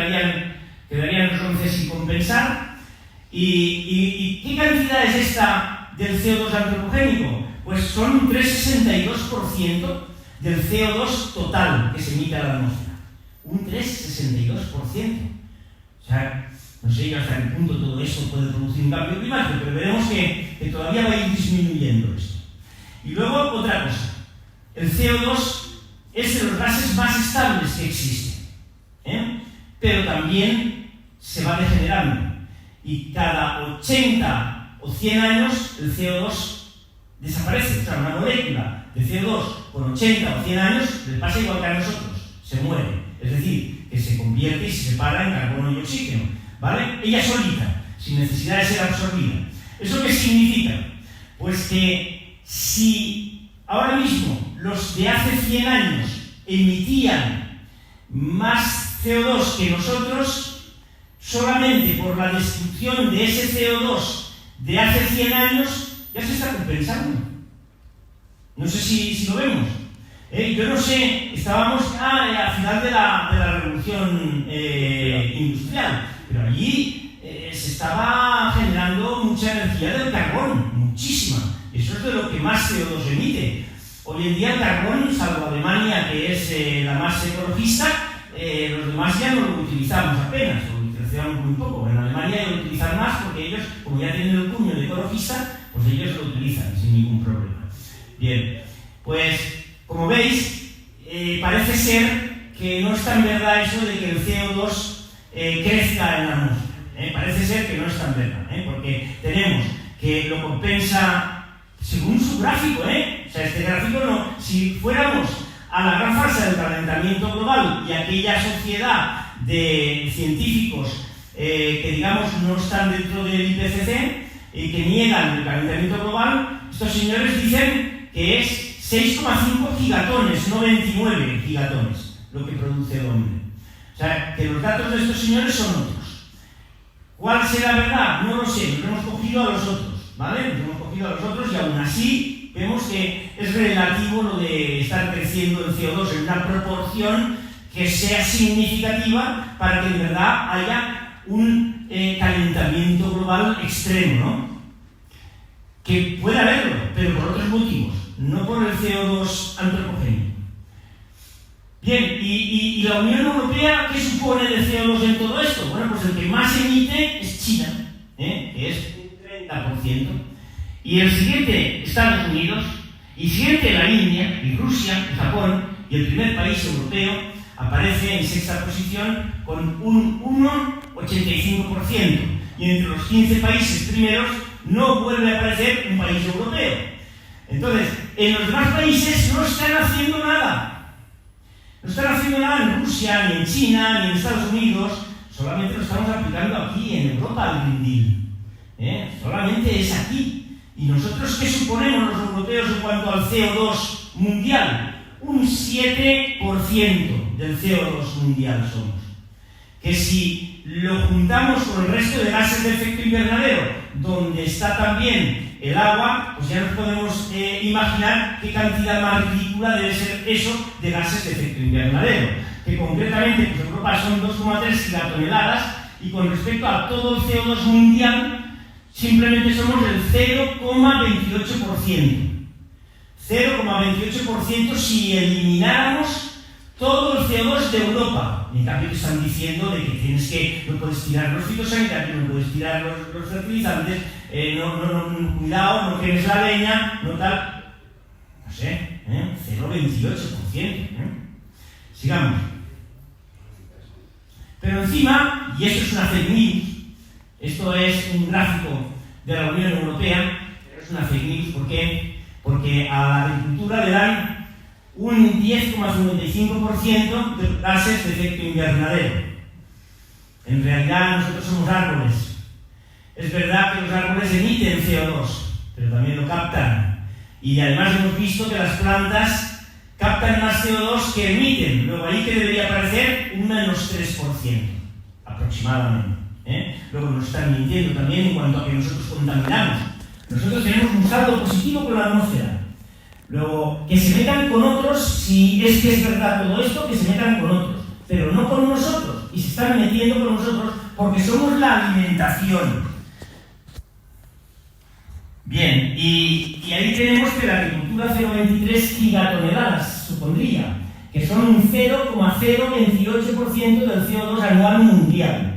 quedarían los 11 sin compensar. ¿Y qué cantidad es esta del CO2 antropogénico? Pues son un 3,62% del CO2 total que se emite a la atmósfera. Un 3,62%. O sea, no sé hasta qué punto todo eso puede producir un cambio climático, pero veremos que todavía va a ir disminuyendo esto. Y luego, otra cosa. El CO2 es de los gases más estables que existen, pero también se va degenerando. Y cada 80 o 100 años el CO2 desaparece. O sea, una molécula de CO2 con 80 o 100 años le pasa igual que a nosotros, se muere. Es decir, que se convierte y se separa en carbono y oxígeno, ¿vale? Ella solita, sin necesidad de ser absorbida. ¿Eso qué significa? Pues que si ahora mismo los de hace 100 años emitían más CO2 que nosotros, solamente por la destrucción de ese CO2 de hace 100 años ya se está compensando. No sé si lo vemos. Yo no sé, estábamos al final de la revolución industrial, pero allí se estaba generando mucha energía del carbón, muchísima. Eso es de lo que más CO2 emite. Hoy en día el carbón, salvo Alemania, que es la más ecologista, los demás ya no lo utilizamos apenas. Muy poco. En Alemania hay que utilizar más porque ellos, como ya tienen el puño de ecologista, pues ellos lo utilizan sin ningún problema. Bien, pues como veis, parece ser que no es tan verdad eso de que el CO2 crezca en la atmósfera. Parece ser que no es tan verdad, porque tenemos que lo compensa según su gráfico, O sea, este gráfico no, si fuéramos a la gran farsa del calentamiento global y aquella sociedad de científicos que, digamos, no están dentro del IPCC y que niegan el calentamiento global, estos señores dicen que es 6,5 gigatones, no 29 gigatones, lo que produce el hombre. O sea, que los datos de estos señores son otros. ¿Cuál será verdad? No lo sé, nos hemos cogido a los otros, ¿vale? Nos hemos cogido a los otros y aún así vemos que es relativo lo de estar creciendo el CO2 en una proporción que sea significativa para que de verdad haya un calentamiento global extremo, ¿no? Que puede haberlo, pero por otros motivos, no por el CO2 antropogénico. Bien, ¿y la Unión Europea qué supone de CO2 en todo esto? Bueno, pues el que más emite es China, que es un 30%. Y el siguiente, Estados Unidos, y siguiente la India, y Rusia, y Japón, y el primer país europeo aparece en sexta posición con un 1,85%. Y entre los 15 países primeros no vuelve a aparecer un país europeo. Entonces, en los demás países no están haciendo nada. No están haciendo nada en Rusia, ni en China, ni en Estados Unidos. Solamente lo estamos aplicando aquí, en Europa, el Green Deal. Solamente es aquí. ¿Y nosotros qué suponemos los europeos en cuanto al CO2 mundial? Un 7% del CO2 mundial somos. Que si lo juntamos con el resto de gases de efecto invernadero, donde está también el agua, pues ya nos podemos imaginar qué cantidad más ridícula debe ser eso de gases de efecto invernadero. Que concretamente, pues en Europa son 2,3 gigatoneladas, y con respecto a todo el CO2 mundial, simplemente somos el 0,28%. 0,28% si elimináramos todo el CO2 de Europa. En cambio te están diciendo de que no puedes tirar los fitosanitarios, no puedes tirar los fertilizantes, cuidado, no quemes la leña, no tal. No sé, 0,28%. Sigamos. Pero encima, y esto es una fake news, esto es un gráfico de la Unión Europea, pero es una fake news, ¿por qué? Porque a la agricultura le dan un 10,55% de gases de efecto invernadero. En realidad nosotros somos árboles. Es verdad que los árboles emiten CO2, pero también lo captan. Y además hemos visto que las plantas captan más CO2 que emiten. Luego ahí que debería aparecer un menos 3%, aproximadamente. Luego nos están mintiendo también en cuanto a que nosotros contaminamos. Nosotros tenemos un saldo positivo con la atmósfera. Luego, que se metan con otros, si es que es verdad todo esto, que se metan con otros, pero no con nosotros. Y se están metiendo con nosotros porque somos la alimentación. Bien, y ahí tenemos que la agricultura 0,23 gigatoneladas supondría, que son un 0,028% del CO2 anual mundial.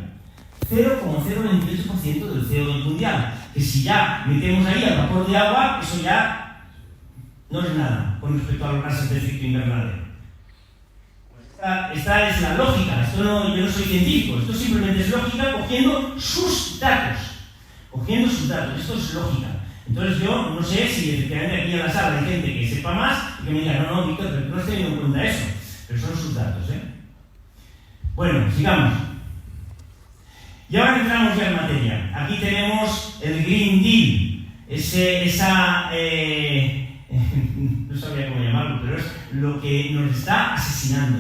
0,028% del CO2 mundial. Que si ya metemos ahí al vapor de agua, eso ya no es nada con respecto a los gases de efecto invernadero. Esta es la lógica. Yo no soy científico, esto simplemente es lógica cogiendo sus datos. Esto es lógica. Entonces yo no sé si efectivamente aquí en la sala hay gente que sepa más y que me diga, no, Víctor, pero no estoy teniendo en cuenta eso. Pero son sus datos, Bueno, sigamos. Y ahora entramos ya en materia. Aquí tenemos el Green Deal, no sabría cómo llamarlo, pero es lo que nos está asesinando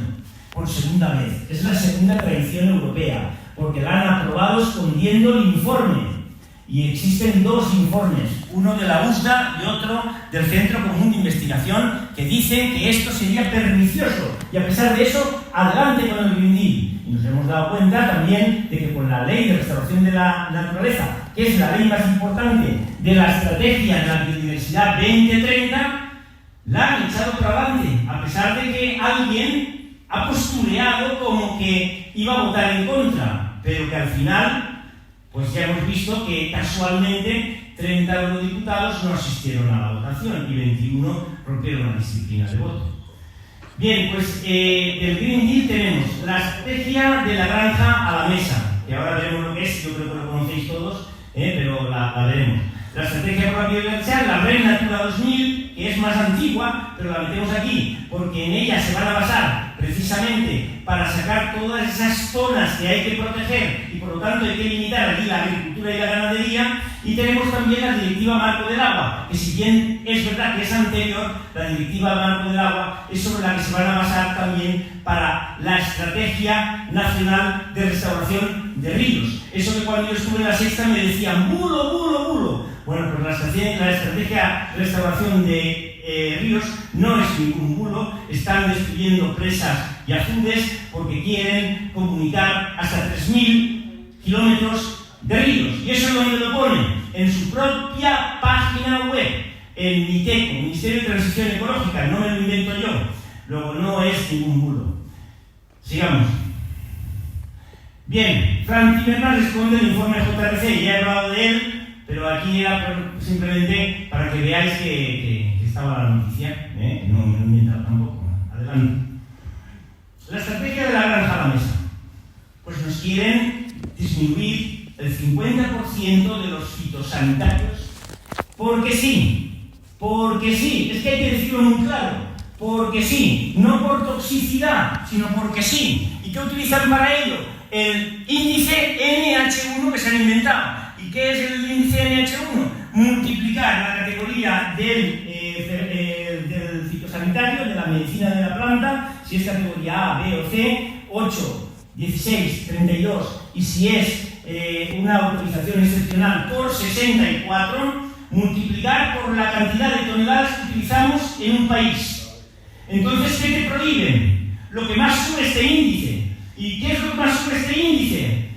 por segunda vez. Es la segunda traición europea, porque la han aprobado escondiendo el informe. Y existen dos informes, uno de la USDA y otro del Centro Común de Investigación, que dicen que esto sería pernicioso. Y a pesar de eso, adelante con el Green Deal. Y nos hemos dado cuenta también de que con la Ley de Restauración de la Naturaleza, que es la ley más importante de la Estrategia de la Biodiversidad 2030, la han echado para adelante, a pesar de que alguien ha postuleado como que iba a votar en contra, pero que al final, pues ya hemos visto que casualmente 30 eurodiputados no asistieron a la votación y 21 rompieron la disciplina de voto. Bien, pues del Green Deal tenemos la estrategia de la granja a la mesa, que ahora veremos lo que es, yo creo que lo conocéis todos, pero la veremos. La estrategia por la biodiversidad, la Red Natura 2000, que es más antigua, pero la metemos aquí, porque en ella se van a basar precisamente para sacar todas esas zonas que hay que proteger y por lo tanto hay que limitar aquí la agricultura y la ganadería. Y tenemos también la Directiva Marco del Agua, que si bien es verdad que es anterior, la Directiva Marco del Agua es sobre la que se van a basar también para la Estrategia Nacional de Restauración de Ríos. Eso que cuando yo estuve en la sexta me decían bulo, bulo, bulo. Bueno, pues la Estrategia de Restauración de Ríos no es ningún bulo. Están destruyendo presas y azudes porque quieren comunicar hasta 3.000 kilómetros de ríos. Y eso es donde lo ponen, en su propia página web, el MITECO, Ministerio de Transición Ecológica, no me lo invento yo. Luego, no es ningún bulo. Sigamos. Bien, Frank Timmermans responde el informe JRC, ya he hablado de él, pero aquí era simplemente para que veáis que estaba la noticia, no me lo he inventado tampoco. Adelante. La estrategia de la granja a la mesa. Pues nos quieren disminuir el 50% de los fitosanitarios porque sí, es que hay que decirlo muy claro, porque sí, no por toxicidad, sino porque sí. ¿Y qué utilizan para ello? El índice NH1 que se han inventado. ¿Y qué es el índice NH1? Multiplicar la categoría del fitosanitario, de la medicina de la planta, si es categoría A, B o C, 8, 16, 32, y si es una autorización excepcional por 64, multiplicar por la cantidad de toneladas que utilizamos en un país. Entonces, ¿qué te prohíben? Lo que más sube este índice. ¿Y qué es lo que más sube este índice?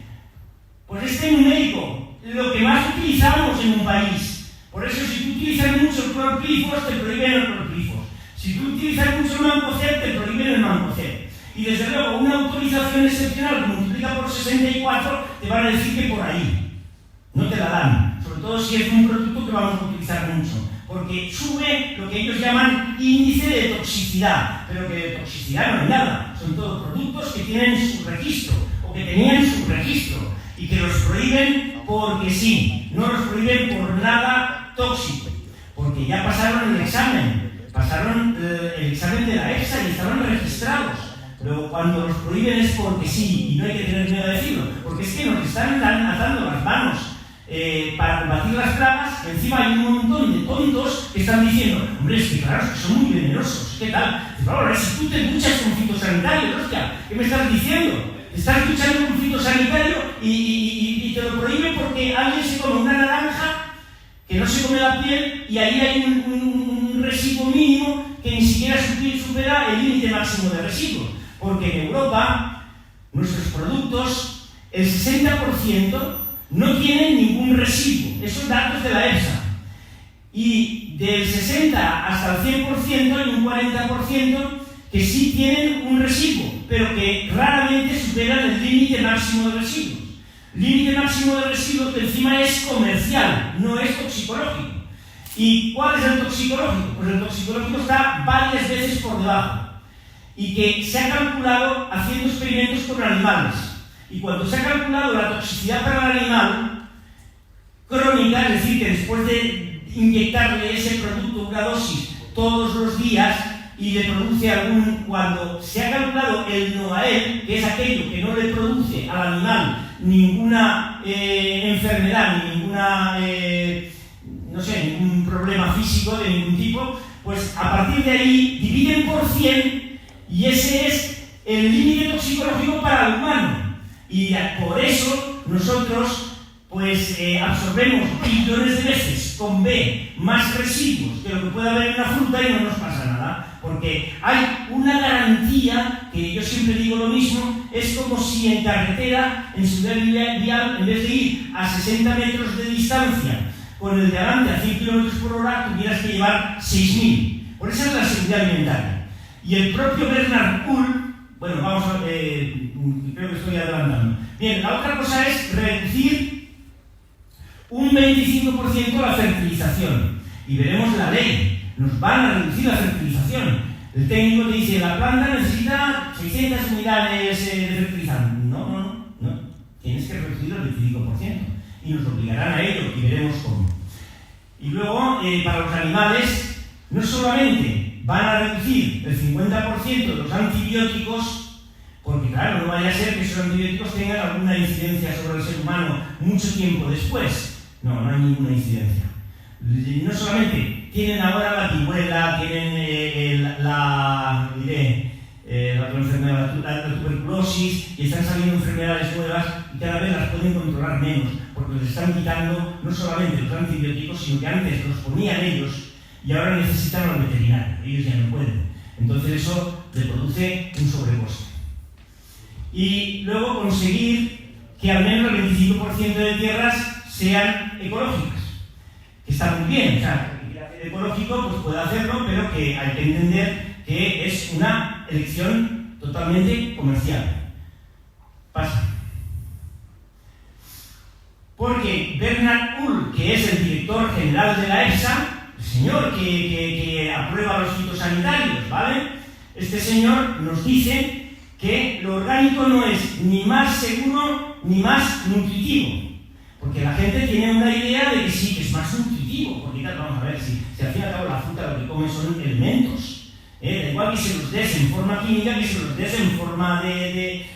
Pues este numérico, lo que más utilizamos en un país. Por eso, si tú utilizas mucho el clorpirifos, te prohíben el clorpirifos. Si tú utilizas mucho el mancozeb, te prohíben el mancozeb. Y desde luego, una autorización excepcional que multiplica por 64, te van a decir que por ahí. No te la dan. Sobre todo si es un producto que vamos a utilizar mucho. Porque sube lo que ellos llaman índice de toxicidad. Pero que de toxicidad no hay nada. Son todos productos que tienen su registro, o que tenían su registro. Y que los prohíben porque sí. No los prohíben por nada tóxico. Porque ya pasaron el examen. Pasaron el examen de la EFSA y estaban registrados. Pero cuando los prohíben es porque sí, y no hay que tener miedo a decirlo, porque es que nos están atando las manos para combatir las plagas. Encima hay un montón de tontos que están diciendo, hombre, es que claro, es que son muy venenosos, ¿qué tal? Pero ahora, si tú te duchas con fitosanitario, hostia, ¿qué me estás diciendo? Te estás duchando con fitosanitario y te lo prohíben porque alguien se come una naranja que no se come la piel y ahí hay un residuo mínimo que ni siquiera supera el límite máximo de residuos. Porque en Europa, nuestros productos, el 60% no tienen ningún residuo. Esos datos de la EFSA. Y del 60 hasta el 100% hay un 40% que sí tienen un residuo, pero que raramente superan el límite máximo de residuos. Límite máximo de residuos que encima es comercial, no es toxicológico. ¿Y cuál es el toxicológico? Pues el toxicológico está varias veces por debajo. Y que se ha calculado haciendo experimentos con animales. Y cuando se ha calculado la toxicidad para el animal crónica, es decir, que después de inyectarle ese producto, una dosis, todos los días, y le produce cuando se ha calculado el NOAEL, que es aquello que no le produce al animal ninguna enfermedad, ni ninguna, ningún problema físico de ningún tipo, pues a partir de ahí dividen por 100 y ese es el límite toxicológico para el humano. Y por eso nosotros pues absorbemos billones de veces con B más residuos que lo que puede haber en una fruta y no nos pasa nada. Porque hay una garantía, que yo siempre digo lo mismo, es como si en carretera, en seguridad vial, en vez de ir a 60 metros de distancia con el de adelante a 100 km por hora, tuvieras que llevar 6.000. Por eso es la seguridad alimentaria. Y el propio Bernard Kuhl, bueno, vamos a creo que estoy adelantando. Bien, la otra cosa es reducir un 25% la fertilización. Y veremos la ley. Nos van a reducir la fertilización. El técnico te dice, la planta necesita 600 unidades de fertilizante. No. Tienes que reducir el 25%. y nos obligarán a ello, y veremos cómo. Y luego, para los animales, no solamente van a reducir el 50% de los antibióticos, porque claro, no vaya a ser que esos antibióticos tengan alguna incidencia sobre el ser humano mucho tiempo después. No, no hay ninguna incidencia. No solamente tienen ahora la viruela, tienen la tuberculosis, y están saliendo enfermedades nuevas y cada vez las pueden controlar menos, porque les están quitando no solamente los antibióticos, sino que antes los ponían ellos y ahora necesitan al veterinario, ellos ya no pueden. Entonces eso le produce un sobrecoste. Y luego conseguir que al menos el 25% de tierras sean ecológicas, que está muy bien, o sea, que quiera hacer ecológico pues puede hacerlo, pero que hay que entender que es una elección totalmente comercial. Pasa. Porque Bernard Ull, que es el director general de la EFSA, el señor que aprueba los fitosanitarios, ¿vale? Este señor nos dice que lo orgánico no es ni más seguro ni más nutritivo. Porque la gente tiene una idea de que sí, que es más nutritivo. Porque vamos a ver, si al fin y al cabo la fruta lo que come son elementos. Da igual que se los des en forma química, que se los des en forma de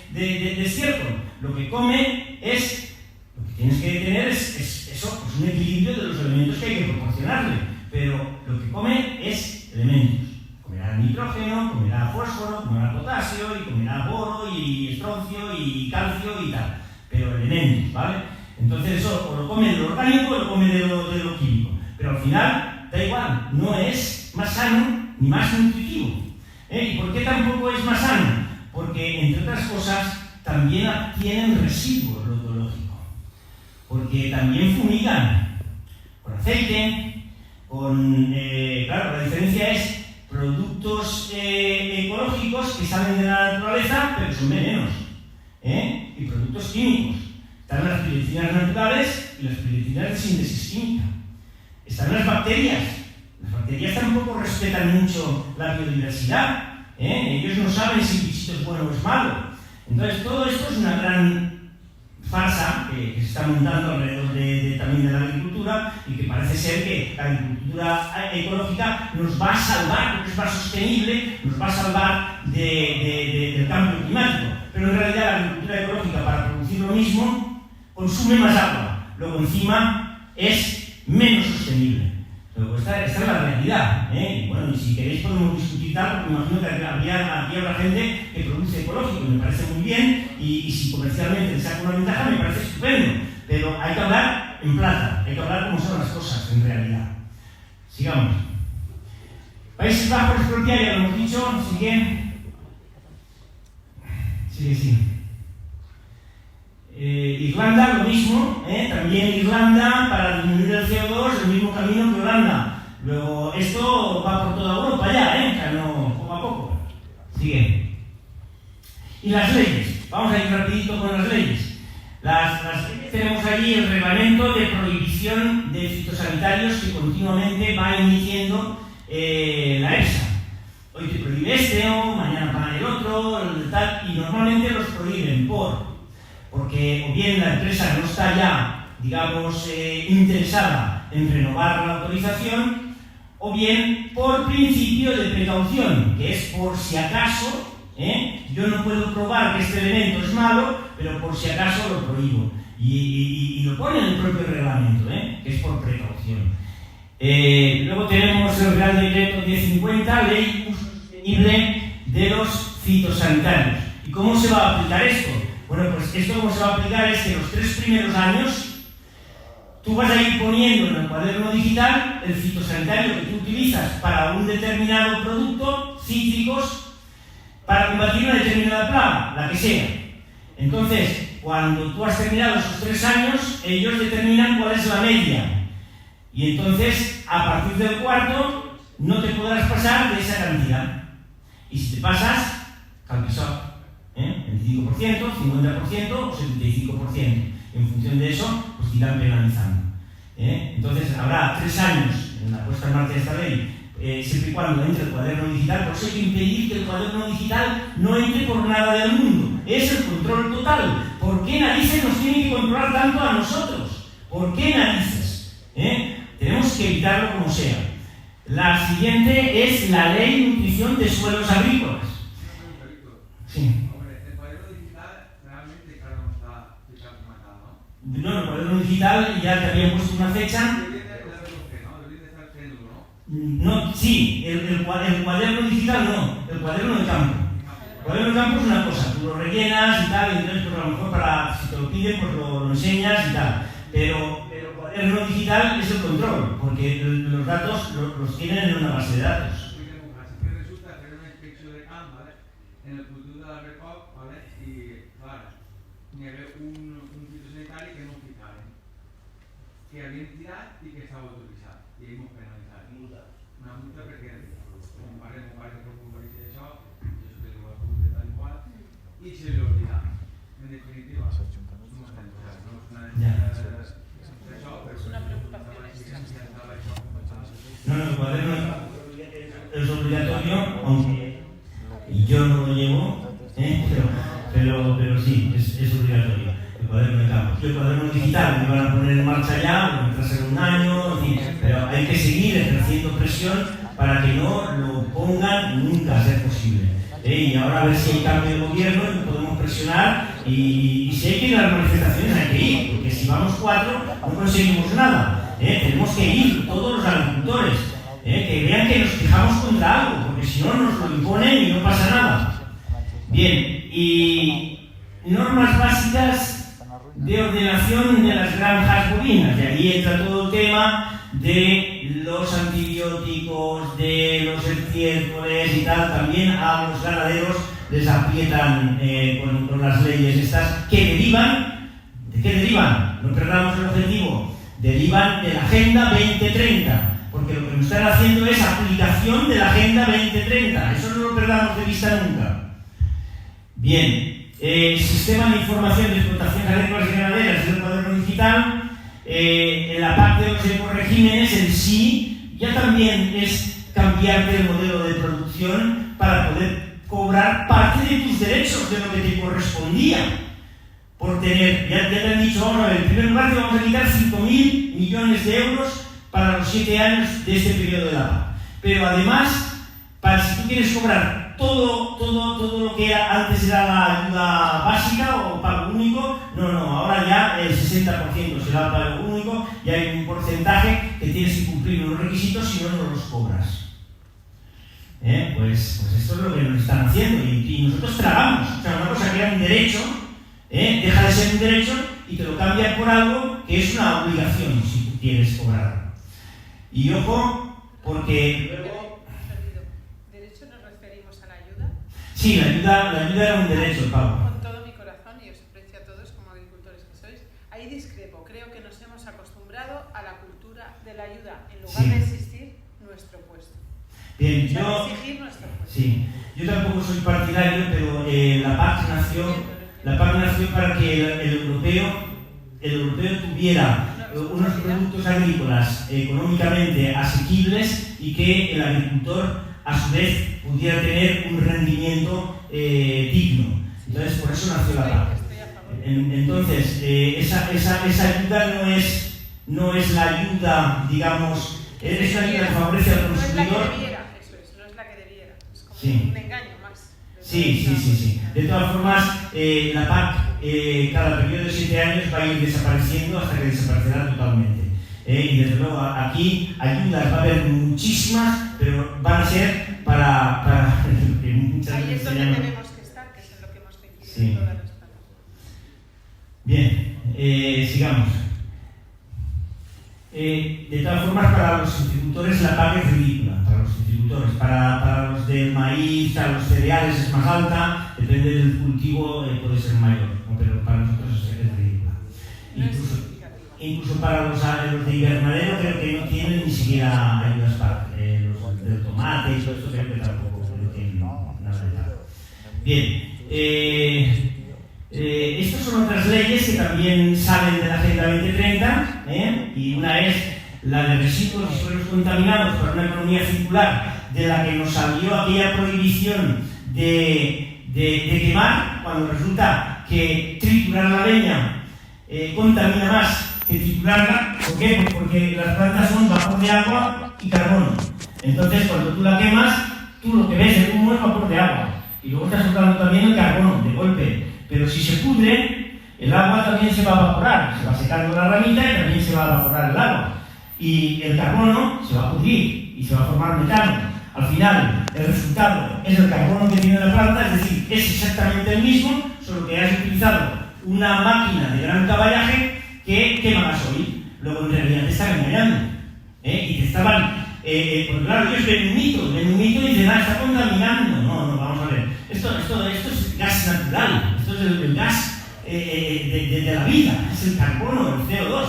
estiércol. Lo que come es, lo que tienes que tener es eso, pues un equilibrio de los elementos que hay que proporcionarle. Pero lo que come es elementos. Comerá nitrógeno, comerá fósforo, comerá potasio, y comerá boro, y estroncio, y calcio y tal. Pero elementos, ¿vale? Entonces eso, o lo come de lo orgánico o lo come de lo químico. Pero al final, da igual, no es más sano ni más nutritivo. ¿Y por qué tampoco es más sano? Porque, entre otras cosas, también tienen residuos lo biológico. Porque también fumigan con aceite, claro, la diferencia es productos ecológicos que salen de la naturaleza, pero son venenos. Y productos químicos. Están las pirincinas naturales y las pirincinas de síntesis química. Están las bacterias. Las bacterias tampoco respetan mucho la biodiversidad. Ellos no saben si el bichito es bueno o es malo. Entonces, todo esto es una gran farsa que se está montando alrededor también de la agricultura, y que parece ser que la agricultura ecológica nos va a salvar, porque es más sostenible, nos va a salvar del cambio climático. Pero en realidad la agricultura ecológica, para producir lo mismo, consume más agua. Luego encima es menos sostenible. Luego esta es la realidad. Y bueno, y si queréis podemos discutir tal, porque imagino que aquí habrá gente que produce ecológico, y me parece muy bien, y si comercialmente le saca una ventaja, me parece estupendo. Pero hay que hablar en plata, hay que hablar cómo son las cosas en realidad. Sigamos. Países Bajos, Escrotia, ya lo hemos dicho, sigue. Sí. Irlanda, lo mismo, también Irlanda, para disminuir el CO2, el mismo camino que Holanda. Luego, esto va por toda Europa ya, o sea, no, poco a poco. Sigue. Y las leyes, vamos a ir rapidito con las leyes. Las leyes, tenemos allí el reglamento de prohibición de fitosanitarios que continuamente va emitiendo la EFSA. Hoy te prohíbe este, o mañana para el otro, tal, y normalmente los prohíben porque o bien la empresa no está ya, digamos, interesada en renovar la autorización, o bien por principio de precaución, que es por si acaso, yo no puedo probar que este elemento es malo, pero por si acaso lo prohíbo. Y lo pone en el propio reglamento, que es por precaución. Luego tenemos el Real Decreto 1050, Ley Uso Sostenible de los Fitosanitarios. ¿Y cómo se va a aplicar esto? Bueno, pues esto cómo se va a aplicar es que los 3 primeros años tú vas a ir poniendo en el cuaderno digital el fitosanitario que tú utilizas para un determinado producto, cítricos, para combatir una determinada plaga, la que sea. Entonces, cuando tú has terminado esos 3 años, ellos determinan cuál es la media. Y entonces, a partir del 4º, no te podrás pasar de esa cantidad. Y si te pasas, calpisado. 25%, 50% o 75%. En función de eso, pues te irán penalizando. Entonces, habrá 3 años en la puesta en marcha de esta ley, siempre y cuando entre el cuaderno digital. Por eso hay que impedir que el cuaderno digital no entre por nada del mundo. Es el control total. ¿Por qué narices nos tienen que controlar tanto a nosotros? ¿Por qué narices? Tenemos que evitarlo como sea. La siguiente es la Ley de Nutrición de Suelos Agrícolas. Sí. El cuaderno digital realmente claro no está marcado, ¿no? No, el cuaderno digital ya te había puesto una fecha. No, sí, el cuaderno digital no, el cuaderno de campo. El cuaderno de campo es una cosa, tú lo rellenas y tal, y entonces pues a lo mejor si te lo piden pues lo enseñas y tal. Pero el cuaderno digital es el control, porque los datos los tienen en una base de datos. Resulta que era una inspección de campo, ¿vale? En el cultivo de la recoc, ¿vale? Y claro, hi havia un fitosanitari que no ficava, que havien tirat i que estava autoritzat, i ell m'ho penalitzava. Una multa perquè mon pare que vulgués això, jo sé que li ho ha pogut de tal i qual, i se li ha oblidat. En definitiva, no és una preocupación extra. No, el cuaderno es obligatorio, aunque yo no lo llevo, pero sí, es obligatorio. El cuaderno de campo. El cuaderno digital me van a poner en marcha ya, me retrasará un año, pero hay que seguir ejerciendo presión para que no lo pongan nunca a ser posible. Y ahora a ver si hay cambio de gobierno y podemos presionar y si hay que ir a las manifestaciones hay que ir, porque si vamos 4 no conseguimos nada. Tenemos que ir todos los agricultores, que vean que nos quejamos contra algo, porque si no nos lo imponen y no pasa nada. Bien, y normas básicas de ordenación de las granjas bovinas, y ahí entra todo el tema de los antibióticos, de los estiércoles y tal. También a los ganaderos les aprietan con las leyes estas que derivan. ¿De qué derivan? No perdamos el objetivo. Derivan de la Agenda 2030, porque lo que nos están haciendo es aplicación de la Agenda 2030. Eso no lo perdamos de vista nunca. Bien, Sistema de Información de Explotaciones Agrícolas y Ganaderas del cuaderno digital. En la parte de los ecoregímenes en sí ya también es cambiarte el modelo de producción para poder cobrar parte de tus derechos, de lo que te correspondía por tener. Ya te han dicho, vamos a ver, en primer lugar te vamos a quitar 5.000 millones de euros para los 7 años de este periodo de la PAC. Pero además, si tú quieres cobrar todo lo que antes era la ayuda básica o pago único, no, ahora ya el 60% será el pago único y hay un porcentaje que tienes que cumplir los requisitos, si no los cobras. Pues esto es lo que nos están haciendo y nosotros tragamos. O sea, una cosa que era un derecho, deja de ser un derecho y te lo cambian por algo que es una obligación si tú quieres cobrar. Y ojo, porque luego... Sí, la ayuda era un derecho, el pago. Con todo mi corazón, y os aprecio a todos como agricultores que sois, ahí discrepo. Creo que nos hemos acostumbrado a la cultura de la ayuda, en lugar de exigir nuestro puesto. Bien, exigir nuestro puesto. Sí, yo tampoco soy partidario, pero la PAC nació para que el europeo tuviera unos productos agrícolas económicamente asequibles y que el agricultor a su vez pudiera tener un rendimiento digno. Entonces, por eso nació la PAC. Entonces, esa ayuda no es la ayuda, digamos, es la ayuda que favorece al consumidor. No es la que debiera, es como sí. Un engaño más. Sí. De todas formas, la PAC cada periodo de 7 años va a ir desapareciendo hasta que desaparecerá totalmente. Y desde luego aquí ayudas va a haber muchísimas, pero van a ser para que muchas ahí veces es donde tenemos que estar, que es en lo que hemos coincidido sí. todas las palabras. Bien, sigamos. De todas formas, para los institutores la PAC es ridícula, para los institutores. Para los del maíz, para los cereales es más alta, depende del cultivo, puede ser mayor, ¿no? Pero para nosotros es ridícula. Incluso para los de invernadero creo que no tienen ni siquiera ayudas para los del tomate y todo esto, creo que tampoco tienen nada de tal. Bien, estas son otras leyes que también salen de la Agenda 2030, y una es la de residuos y suelos contaminados para una economía circular, de la que nos salió aquella prohibición de quemar, cuando resulta que triturar la leña contamina más que triturarla. ¿Por qué? Porque las plantas son vapor de agua y carbono. Entonces, cuando tú la quemas, tú lo que ves en humo es vapor de agua. Y luego está soltando también el carbono de golpe. Pero si se pudre, el agua también se va a evaporar. Se va secando la ramita y también se va a evaporar el agua. Y el carbono se va a pudrir y se va a formar metano. Al final, el resultado es el carbono que tiene la planta, es decir, es exactamente el mismo, solo que has utilizado una máquina de gran caballaje que quema gasoil. Luego, en realidad, te estaban engañando. Y te estaban... porque claro, ellos ven un mito y dicen, está contaminando. No, vamos a ver. Esto es gas natural, esto es el gas de la vida, es el carbono, el CO2.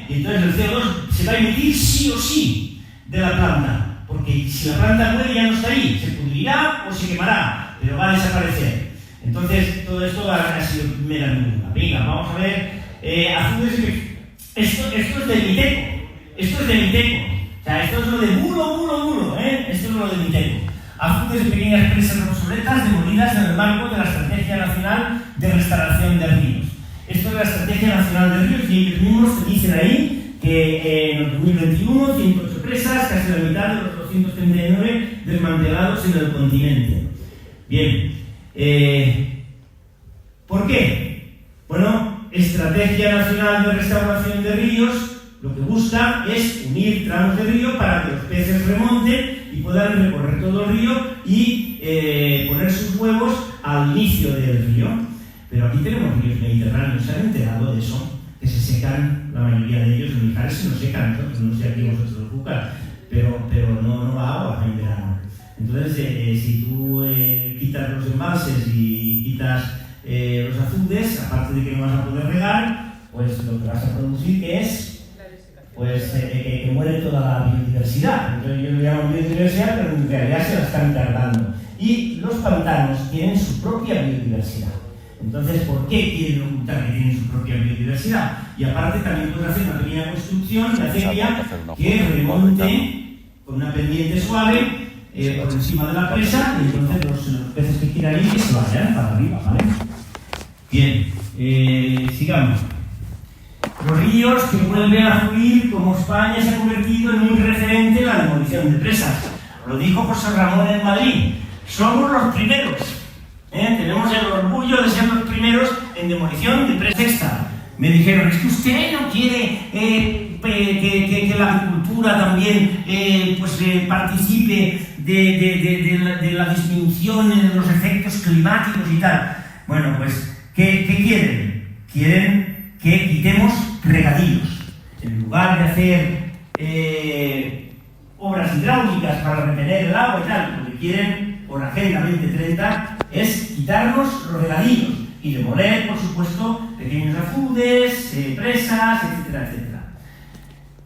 Y entonces el CO2 se va a emitir sí o sí de la planta. Porque si la planta muere ya no está ahí, se pudrirá o se quemará, pero va a desaparecer. Entonces, todo esto ha sido mera ninguna. Venga, vamos a ver. Esto es de Miteco. O sea, esto es lo de bulo. Esto es lo de Miteco. Azudes de pequeñas presas obsoletas demolidas en el marco de la Estrategia Nacional de Restauración de Ríos. Esto es la Estrategia Nacional de Ríos y ellos mismos te dicen ahí que en el 2021, 108 presas, casi la mitad de los 239 desmantelados en el continente. Bien, ¿por qué? Bueno, Estrategia Nacional de Restauración de Ríos lo que busca es unir tramos de río para que los peces remonten y puedan recorrer todo el río y poner sus huevos al inicio del río. Pero aquí tenemos ríos mediterráneos, ¿se han enterado de eso? Que se secan, la mayoría de ellos, en Mijares se nos secan, no sé aquí vosotros los Júcar, pero no va agua en verano. Entonces, si tú quitas los embalses y quitas los azudes, aparte de que no vas a poder regar, pues lo que vas a producir que es que muere toda la biodiversidad. Entonces yo lo llamo biodiversidad, pero en realidad se la están cargando. Y los pantanos tienen su propia biodiversidad. Entonces, ¿por qué quieren ocultar que tienen su propia biodiversidad? Y aparte también pueden hacer una pequeña construcción de acequia que remonte con una pendiente suave por encima de la presa y entonces los peces que quieran ir que se vayan para arriba, ¿vale? Bien, sigamos. Los ríos que vuelven a fluir, como España se ha convertido en un referente en la demolición de presas. Lo dijo José Ramón en Madrid. Somos los primeros. Tenemos el orgullo de ser los primeros en demolición de presas. Me dijeron, es que usted no quiere que la agricultura también participe de la disminución en los efectos climáticos y tal. Bueno, pues, ¿qué quieren? Quieren que quitemos regadíos. En lugar de hacer obras hidráulicas para retener el agua y tal, lo que quieren, por la Agenda 2030, es quitarnos los regadíos y demoler, por supuesto, pequeños azudes, presas, etcétera, etcétera.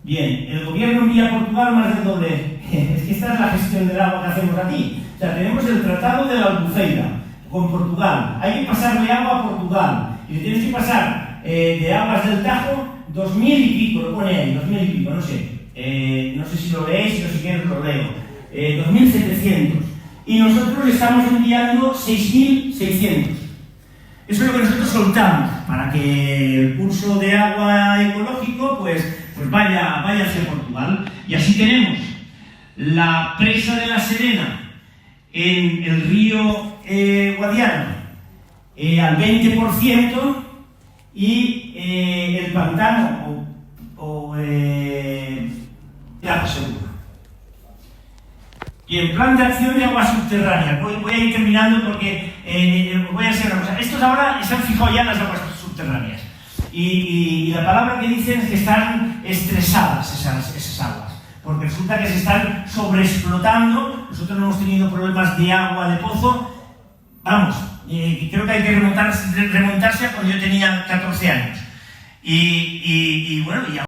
Bien, el gobierno envía a Portugal más del doble. Es que esta es la gestión del agua que hacemos aquí. O sea, tenemos el Tratado de la Albufeira con Portugal. Hay que pasarle agua a Portugal. Y le tienes que pasar de aguas del Tajo 2000 y pico, lo pone ahí, 2000 y pico, no sé. No sé si lo leéis, si quieres lo leo. 2700. Y nosotros estamos enviando 6.600. Eso es lo que nosotros soltamos para que el curso de agua ecológico pues vaya hacia Portugal. Y así tenemos la presa de La Serena en el río Guadiana al 20% y el pantano de agua segura. Y en plan de acción de agua subterránea, voy a ir terminando porque voy a hacer una cosa. Estos ahora se han fijado ya en las aguas subterráneas. Y la palabra que dicen es que están estresadas esas aguas. Porque resulta que se están sobreexplotando. Nosotros no hemos tenido problemas de agua de pozo. Vamos, creo que hay que remontarse a cuando yo tenía 14 años. Y bueno, y